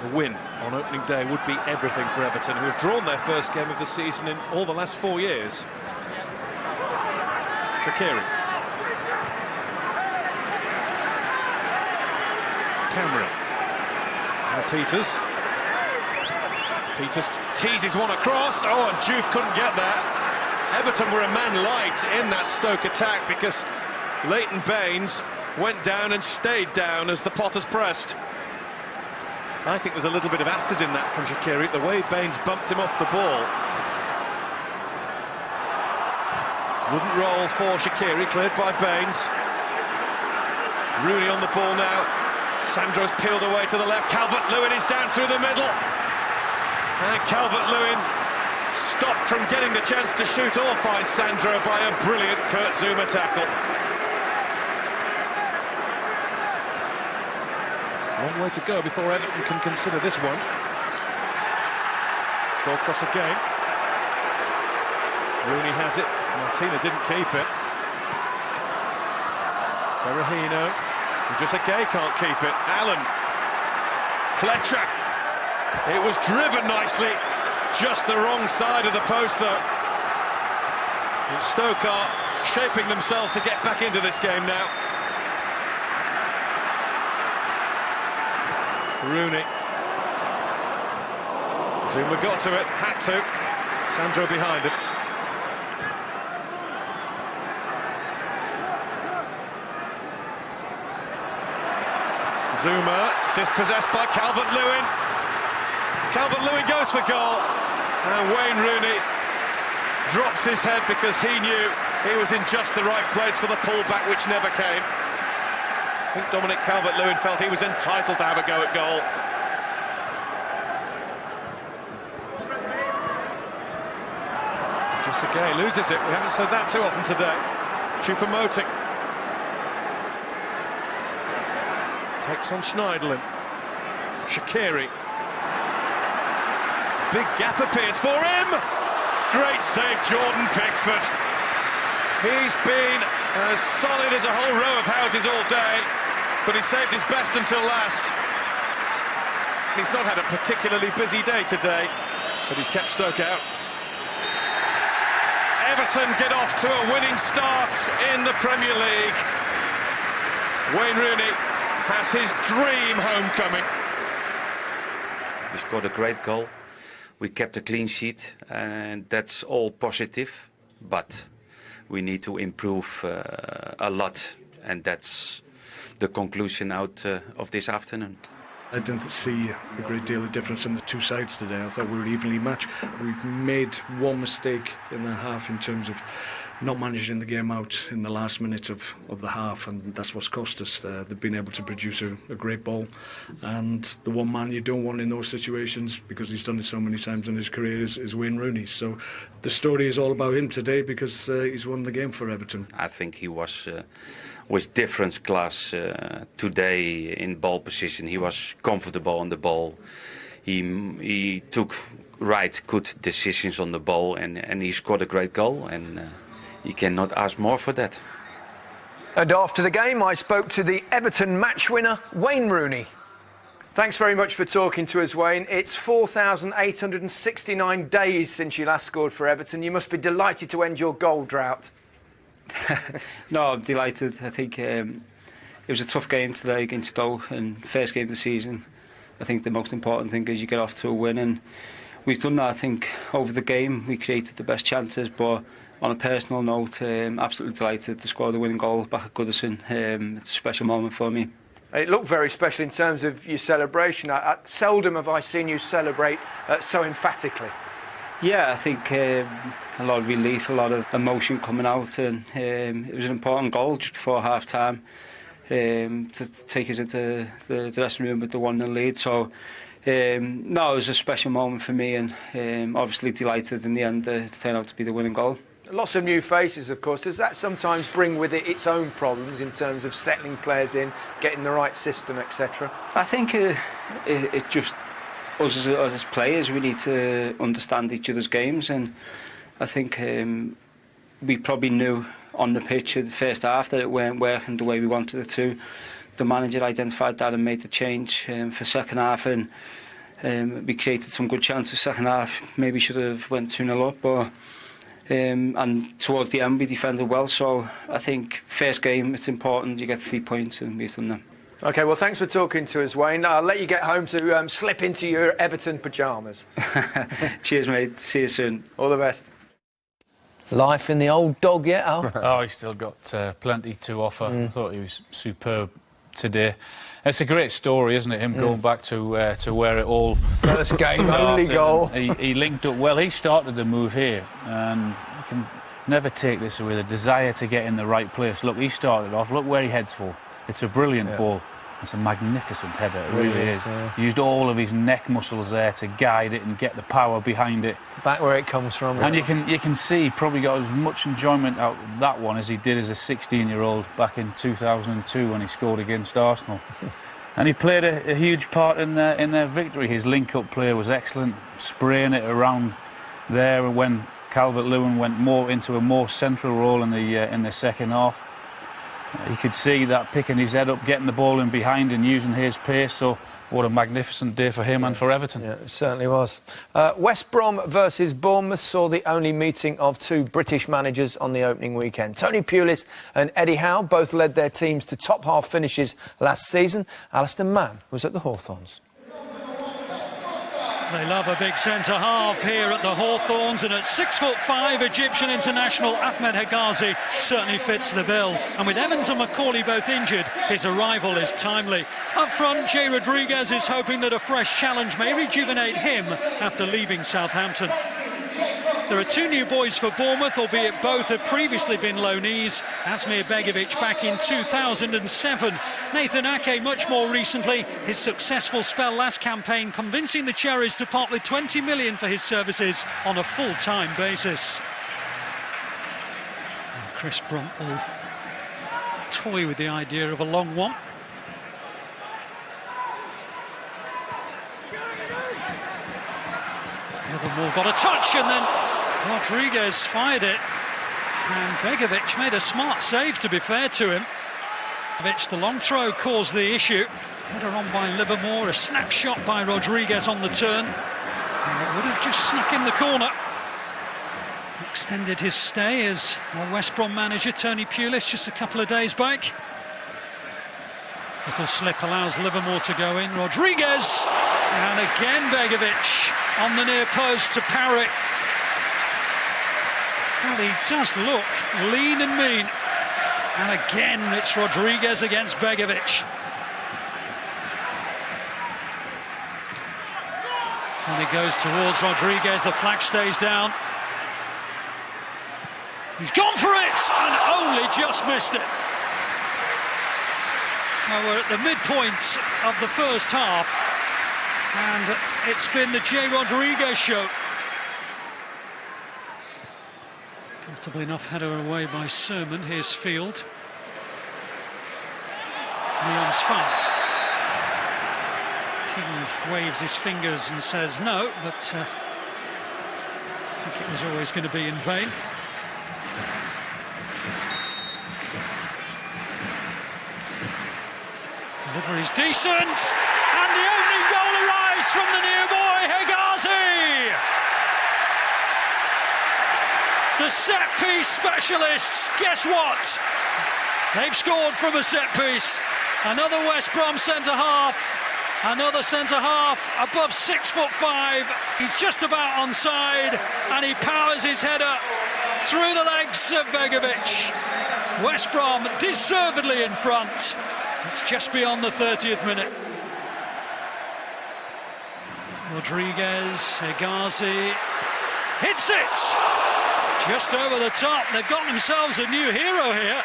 A win on opening day would be everything for Everton, who have drawn their first game of the season in all the last 4 years. Shaqiri. Cameron. Now Peters. Peters teases one across. Oh, and Juve couldn't get that. Everton were a man light in that Stoke attack because Leighton Baines went down and stayed down as the Potters pressed. I think there's a little bit of afters in that from Shaqiri, the way Baines bumped him off the ball. Wouldn't roll for Shaqiri, cleared by Baines. Rooney on the ball now. Sandro's peeled away to the left. Calvert-Lewin is down through the middle. And Calvert-Lewin stopped from getting the chance to shoot or find Sandro by a brilliant Kurt Zouma tackle. Long way to go before Everton can consider this one. Short cross again. Rooney has it. Martina didn't keep it. Berahino. Idrissa Gueye can't keep it. Allen. Fletcher. It was driven nicely. Just the wrong side of the post, though. And Stoke are shaping themselves to get back into this game now. Rooney. Zouma got to it, had to. Sandro behind him. Zouma dispossessed by Calvert-Lewin. Calvert-Lewin goes for goal. And Wayne Rooney drops his head because he knew he was in just the right place for the pullback, which never came. I think Dominic Calvert-Lewin felt he was entitled to have a go at goal. Idrissa Gueye loses it. We haven't said that too often today. Choupo-Moting takes on Schneiderlin. Shaqiri. Big gap appears for him. Great save, Jordan Pickford. He's been as solid as a whole row of houses all day, but he saved his best until last. He's not had a particularly busy day today, but he's kept Stoke out. Everton get off to a winning start in the Premier League. Wayne Rooney has his dream homecoming. We scored a great goal. We kept a clean sheet, and that's all positive, but we need to improve a lot, and that's the conclusion out of this afternoon. I didn't see a great deal of difference in the two sides today. I thought we were evenly matched. We've made one mistake in the half in terms of not managing the game out in the last minute of the half, and that's what's cost us. They've been able to produce a great ball, and the one man you don't want in those situations, because he's done it so many times in his career, is Wayne Rooney. So the story is all about him today because he's won the game for Everton. I think he was different class today in ball position. He was comfortable on the ball. He took good decisions on the ball, and he scored a great goal, and you cannot ask more for that. And after the game, I spoke to the Everton match winner, Wayne Rooney. Thanks very much for talking to us, Wayne. It's 4,869 days since you last scored for Everton. You must be delighted to end your goal drought. No, I'm delighted. I think it was a tough game today against Stoke, and first game of the season. I think the most important thing is you get off to a win, and we've done that. I think over the game we created the best chances, but on a personal note, absolutely delighted to score the winning goal back at Goodison. It's a special moment for me. It looked very special in terms of your celebration. Seldom have I seen you celebrate so emphatically. Yeah, I think a lot of relief, a lot of emotion coming out, and it was an important goal just before half-time to take us into the dressing room with the 1-0 lead. So, no, it was a special moment for me, and obviously delighted in the end to turn out to be the winning goal. Lots of new faces, of course. Does that sometimes bring with it its own problems in terms of settling players in, getting the right system, etc.? I think it's just us as players, we need to understand each other's games, and I think we probably knew on the pitch in the first half that it weren't working the way we wanted it to. The manager identified that and made the change for second half, and we created some good chances second half. Maybe should have went 2-0 up, but and towards the end we defended well. So I think first game it's important you get 3 points, and we've done that. OK, well, thanks for talking to us, Wayne. I'll let you get home to slip into your Everton pyjamas. Cheers, mate. See you soon. All the best. Life in the old dog yet, Al? Oh, he's still got plenty to offer. I thought he was superb today. It's a great story, isn't it? Him going back to where it all first game, only goal. He linked up well. He started the move here, and you can never take this away. The desire to get in the right place. Look, he started off. Look where he heads for. It's a brilliant ball. It's a magnificent header. It really is. He used all of his neck muscles there to guide it and get the power behind it. Back where it comes from. And you can see he probably got as much enjoyment out of that one as he did as a 16-year-old back in 2002 when he scored against Arsenal. And he played a huge part in their victory. His link-up play was excellent, spraying it around there when Calvert-Lewin went into a more central role in the second half. You could see that picking his head up, getting the ball in behind and using his pace. So what a magnificent day for him and for Everton. Yeah, it certainly was. West Brom versus Bournemouth saw the only meeting of two British managers on the opening weekend. Tony Pulis and Eddie Howe both led their teams to top-half finishes last season. Alistair Mann was at the Hawthorns. They love a big centre-half here at the Hawthorns, and at 6'5", Egyptian international Ahmed Hegazi certainly fits the bill. And with Evans and Macaulay both injured, his arrival is timely. Up front, Jay Rodriguez is hoping that a fresh challenge may rejuvenate him after leaving Southampton. There are two new boys for Bournemouth, albeit both had previously been loanees. Asmir Begovic back in 2007. Nathan Ake much more recently. His successful spell last campaign convincing the Cherries to part with 20 million for his services on a full-time basis. And Chris Brunt will toy with the idea of a long one. Livermore got a touch, and then Rodriguez fired it, and Begovic made a smart save, to be fair to him. The long throw caused the issue. Header on by Livermore, a snapshot by Rodriguez on the turn, and it would have just snuck in the corner. Extended his stay as West Brom manager Tony Pulis just a couple of days back. Little slip allows Livermore to go in. Rodriguez, and again Begovic on the near post to parry. Well, he does look lean and mean. And again, it's Rodriguez against Begovic. And he goes towards Rodriguez, the flag stays down. He's gone for it, and only just missed it. Well, we're at the midpoint of the first half, and it's been the Jay Rodriguez show. Comfortably enough header away by Sermon. Here's Field. Leon's fault. King waves his fingers and says no, but I think it was always going to be in vain. Delivery's decent, and the opening goal arrives from the new boy, Hegazi! The set-piece specialists, guess what? They've scored from a set-piece. Another West Brom centre-half. Another centre-half above 6'5". He's just about onside, and he powers his header through the legs of Begovic. West Brom deservedly in front. It's just beyond the 30th minute. Rodriguez, Hegazi hits it! Just over the top. They've got themselves a new hero here.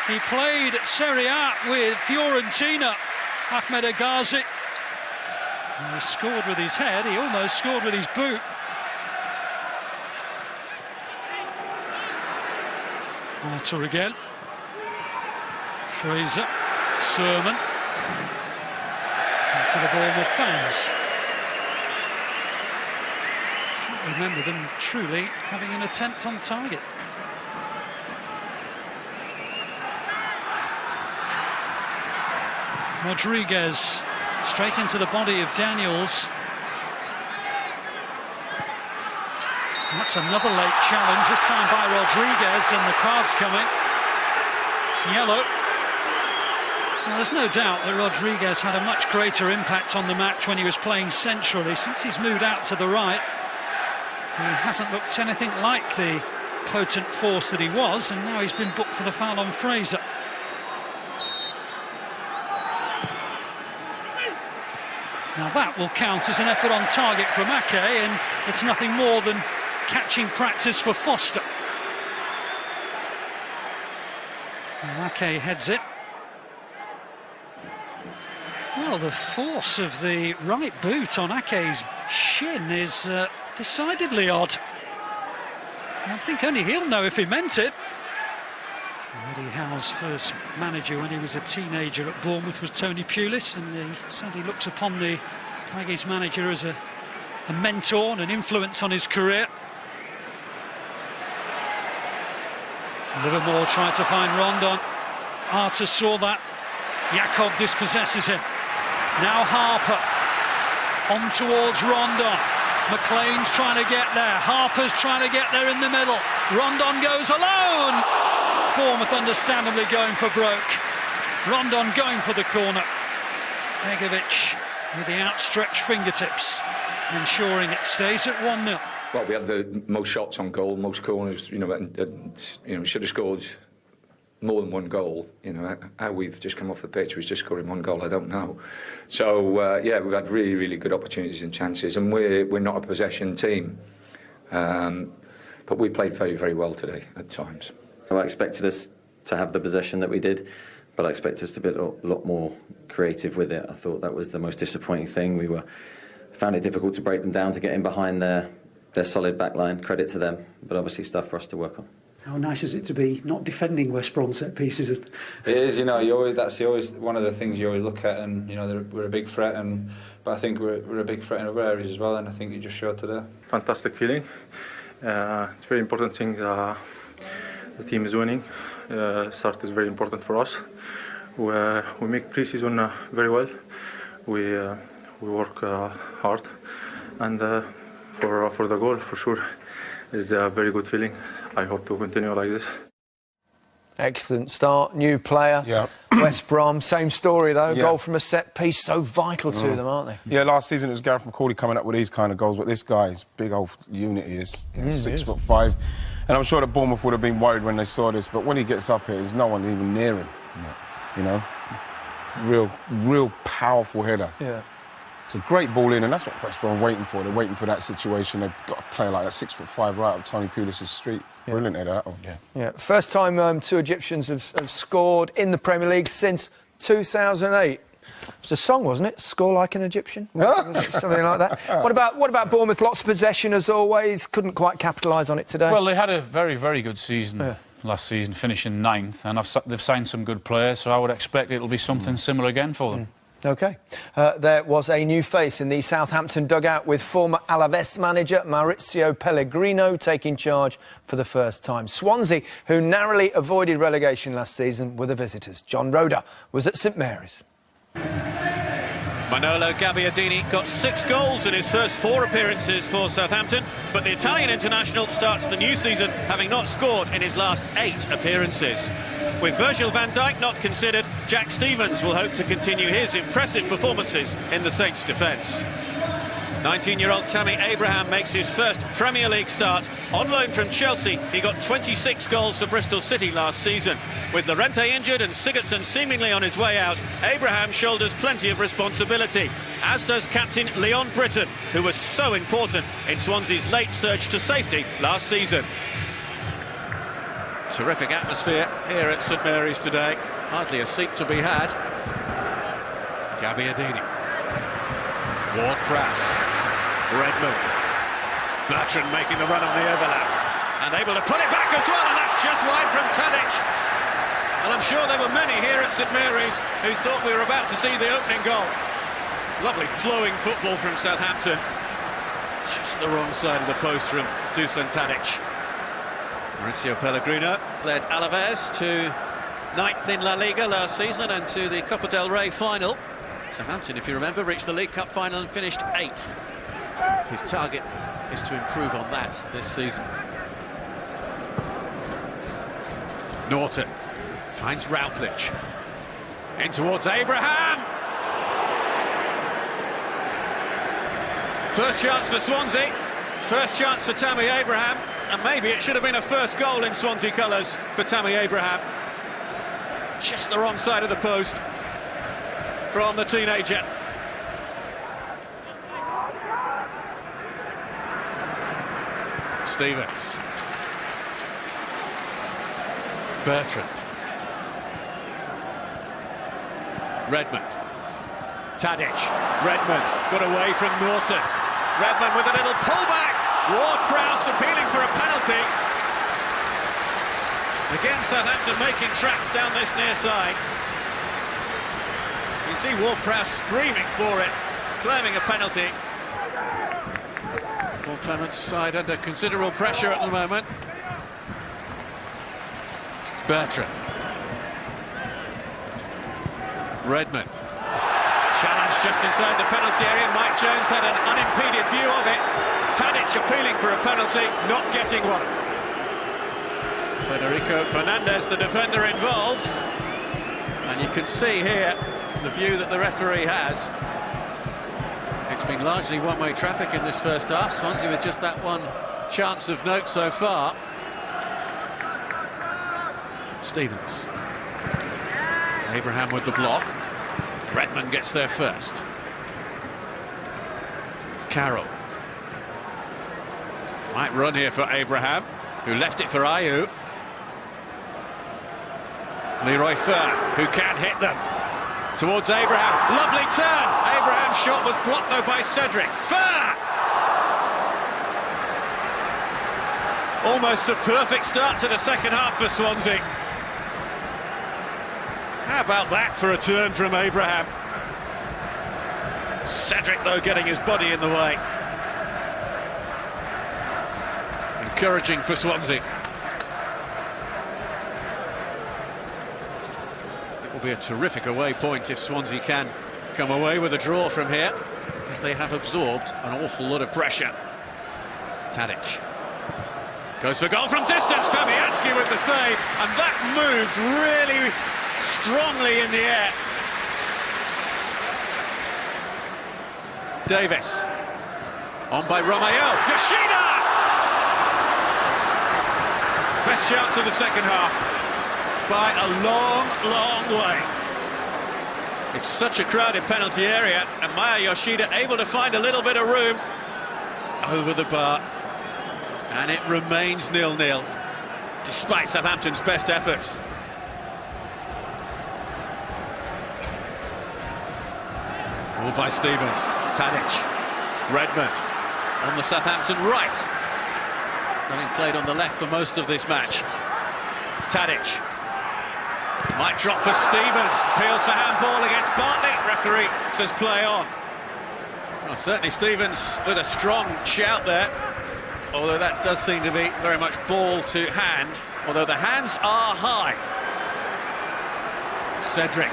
He played Serie A with Fiorentina, Ahmed Hegazi. He scored with his head, he almost scored with his boot. Walter again. Fraser, Sermon. To the Bournemouth fans. Can't remember them truly having an attempt on target. Rodriguez straight into the body of Daniels. That's another late challenge, this time by Rodriguez, and the card's coming. It's yellow. Well, there's no doubt that Rodriguez had a much greater impact on the match when he was playing centrally. Since he's moved out to the right, he hasn't looked anything like the potent force that he was, and now he's been booked for the foul on Fraser. Now that will count as an effort on target from Ake, and it's nothing more than catching practice for Foster. And Ake heads it. Well, the force of the right boot on Ake's shin is decidedly odd. I think only he'll know if he meant it. Eddie Howe's first manager when he was a teenager at Bournemouth was Tony Pulis, and he said he looks upon the Aggies manager as a mentor and an influence on his career. Livermore tried to find Rondon. Arter saw that. Jakob dispossesses him. Now Harper on towards Rondon. McLean's trying to get there. Harper's trying to get there in the middle. Rondon goes alone. Bournemouth understandably going for broke. Rondon going for the corner. Begovic with the outstretched fingertips, ensuring it stays at 1-0. Well, we had the most shots on goal, most corners. Should have scored more than one goal. How we've just come off the pitch was just scoring one goal, I don't know. So yeah, we've had really, really good opportunities and chances, and we're not a possession team, but we played very, very well today at times. I expected us to have the possession that we did, but I expected us to be a lot more creative with it. I thought that was the most disappointing thing. We found it difficult to break them down, to get in behind their solid back line. Credit to them, but obviously stuff for us to work on. How nice is it to be not defending West Brom set pieces? It is, that's always one of the things you always look at, and we're a big threat, but I think we're a big threat in other areas as well, and I think you just showed today. Fantastic feeling. It's a very important thing. The team is winning. Start is very important for us. We make pre-season very well. We work hard, and for the goal for sure is a very good feeling. I hope to continue like this. Excellent start, new player. Yeah. West Brom, same story though. Yeah. Goal from a set piece, so vital to them, aren't they? Yeah, last season it was Gareth McCauley coming up with these kind of goals, but this guy's big old unit he is, 6'5", and I'm sure that Bournemouth would have been worried when they saw this. But when he gets up here, there's no one even near him. Real powerful header. Yeah. It's a great ball in, and that's what West Brom are waiting for. They're waiting for that situation. They've got a player like that, 6'5", right up Tony Pulis' street. Yeah. Brilliant header, that one. Yeah. First time two Egyptians have scored in the Premier League since 2008. It was a song, wasn't it? Score like an Egyptian? Something like that. What about Bournemouth? Lots of possession as always. Couldn't quite capitalise on it today. Well, they had a very, very good season last season, finishing 9th, and they've signed some good players, so I would expect it'll be something similar again for them. OK. There was a new face in the Southampton dugout with former Alaves manager Maurizio Pellegrino taking charge for the first time. Swansea, who narrowly avoided relegation last season, were the visitors. John Roeder was at St Mary's. Manolo Gabbiadini got 6 goals in his first 4 appearances for Southampton, but the Italian international starts the new season having not scored in his last 8 appearances. With Virgil van Dijk not considered, Jack Stephens will hope to continue his impressive performances in the Saints' defence. 19-year-old Tammy Abraham makes his first Premier League start. On loan from Chelsea, he got 26 goals for Bristol City last season. With Llorente injured and Sigurdsson seemingly on his way out, Abraham shoulders plenty of responsibility, as does captain Leon Britton, who was so important in Swansea's late surge to safety last season. Terrific atmosphere here at St Mary's today. Hardly a seat to be had. Gabbiadini. Ward-Prowse. Redmond. Bertrand making the run on the overlap. And able to put it back as well, and that's just wide from Tadic. And I'm sure there were many here at St Mary's who thought we were about to see the opening goal. Lovely flowing football from Southampton. Just the wrong side of the post from Dusan Tadic. Mauricio Pellegrino led Alaves to 9th in La Liga last season and to the Copa del Rey final. Southampton, if you remember, reached the League Cup final and finished 8th. His target is to improve on that this season. Norton finds Routledge. In towards Abraham. First chance for Swansea. First chance for Tammy Abraham. And maybe it should have been a first goal in Swansea colours for Tammy Abraham. Just the wrong side of the post from the teenager. Stephens. Bertrand. Redmond. Tadic. Redmond got away from Norton. Redmond with a little pullback. Ward-Prowse appealing for a penalty. Again, Southampton making tracks down this near side. You can see Ward-Prowse screaming for it. He's claiming a penalty. Paul Clement's side under considerable pressure at the moment. Bertrand. Redmond. Challenge just inside the penalty area. Mike Jones had an unimpeded view of it. Tadic appealing for a penalty, not getting one. Federico Fernandez, the defender involved. And you can see here the view that the referee has. It's been largely one-way traffic in this first half. Swansea with just that one chance of note so far. Stephens. Abraham with the block. Redmond gets there first. Carroll. Might run here for Abraham, who left it for Ayew. Leroy Fer, who can hit them. Towards Abraham. Lovely turn. Abraham's shot was blocked though by Cedric. Fer! Almost a perfect start to the second half for Swansea. How about that for a turn from Abraham? Cedric, though, getting his body in the way. Encouraging for Swansea. It will be a terrific away point if Swansea can come away with a draw from here, because they have absorbed an awful lot of pressure. Tadic goes for goal from distance. Fabianski with the save, and that moved really strongly in the air. Davis on by Romeo. Yoshida! Best chance of the second half by a long, long way. It's such a crowded penalty area, and Maya Yoshida able to find a little bit of room over the bar, and it remains 0-0 despite Southampton's best efforts. Ball by Stephens. Tadic. Redmond on the Southampton right, having played on the left for most of this match. Tadic might drop for Stephens. Appeals for handball against Bartley. Referee says play on. Well, certainly Stephens with a strong shout there, although that does seem to be very much ball to hand, although the hands are high. Cedric.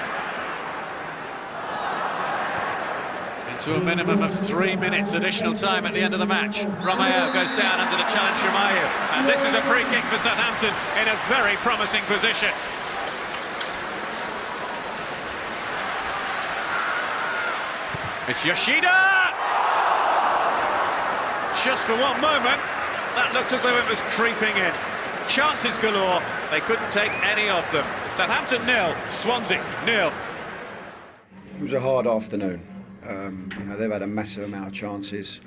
To a minimum of 3 minutes additional time at the end of the match. Romeo goes down under the challenge from Ayew, and this is a free kick for Southampton in a very promising position. It's Yoshida! Just for one moment, that looked as though it was creeping in. Chances galore, they couldn't take any of them. Southampton 0, Swansea 0. It was a hard afternoon. They've had a massive amount of chances,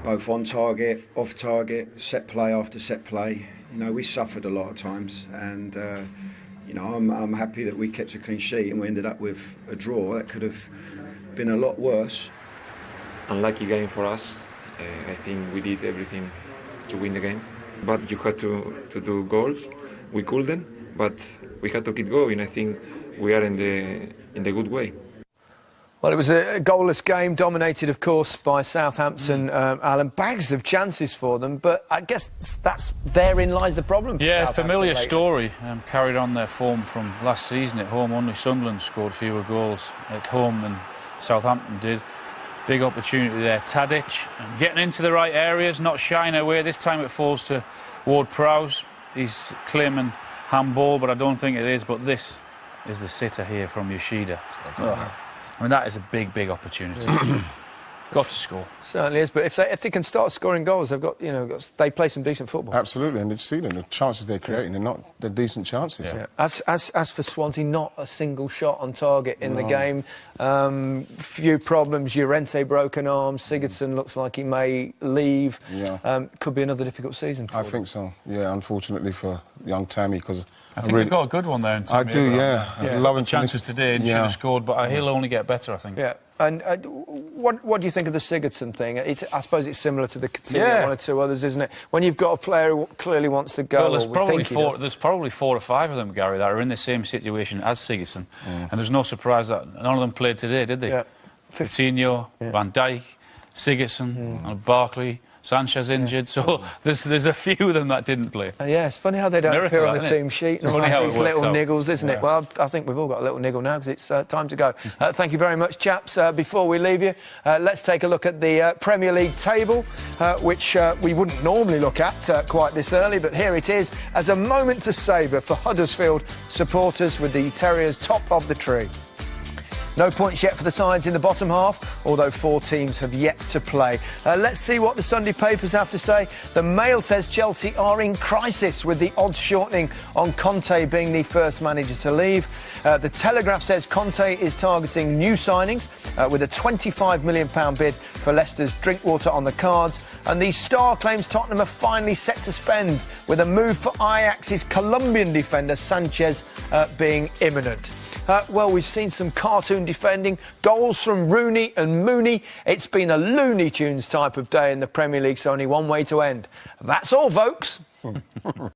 both on target, off target, set play after set play. We suffered a lot of times, and I'm happy that we kept a clean sheet and we ended up with a draw. That could have been a lot worse. Unlucky game for us. I think we did everything to win the game, but you had to do goals. We couldn't, but we had to keep going. I think we are in the good way. Well, it was a goalless game, dominated, of course, by Southampton. Alan, bags of chances for them, but I guess therein lies the problem for Southampton. Familiar story. Carried on their form from last season at home. Only Sunderland scored fewer goals at home than Southampton did. Big opportunity there. Tadic getting into the right areas, not shying away. This time it falls to Ward-Prowse. He's claiming handball, but I don't think it is. But this is the sitter here from Yoshida. I mean, that is a big, big opportunity. Got to score. Certainly is, but if they can start scoring goals, they play some decent football. Absolutely, and did you see them? The chances they're creating, they're decent chances. Yeah. As for Swansea, not a single shot on target in the game. Few problems. Llorente broken arm. Sigurdsson looks like he may leave. Yeah. Could be another difficult season for them. I think so. Yeah, unfortunately for young Tammy, because I think they've got a good one there in Tammy. I do, yeah. Loving chances today and should have scored, but he'll only get better, I think. Yeah. And what do you think of the Sigurdsson thing? I suppose it's similar to the Coutinho, one or two others, isn't it? When you've got a player who clearly wants to go, there's probably 4 or 5 of them, Gary, that are in the same situation as Sigurdsson. And there's no surprise that none of them played today, did they? Yeah. Coutinho, Van Dijk, Sigurdsson, and Barkley. Sanchez injured, so there's a few of them that didn't play. Yeah, it's funny how they don't appear on the team sheet. It's funny how these little niggles, isn't it? Well, I think we've all got a little niggle now because it's time to go. Thank you very much, chaps. Before we leave you, let's take a look at the Premier League table, which we wouldn't normally look at quite this early, but here it is as a moment to savour for Huddersfield supporters with the Terriers top of the tree. No points yet for the sides in the bottom half, although 4 teams have yet to play. Let's see what the Sunday papers have to say. The Mail says Chelsea are in crisis, with the odds shortening on Conte being the first manager to leave. The Telegraph says Conte is targeting new signings, with a £25 million bid for Leicester's Drinkwater on the cards. And the Star claims Tottenham are finally set to spend, with a move for Ajax's Colombian defender Sanchez being imminent. Well, we've seen some cartoon defending, goals from Rooney and Mooney. It's been a Looney Tunes type of day in the Premier League, so only one way to end. That's all, folks.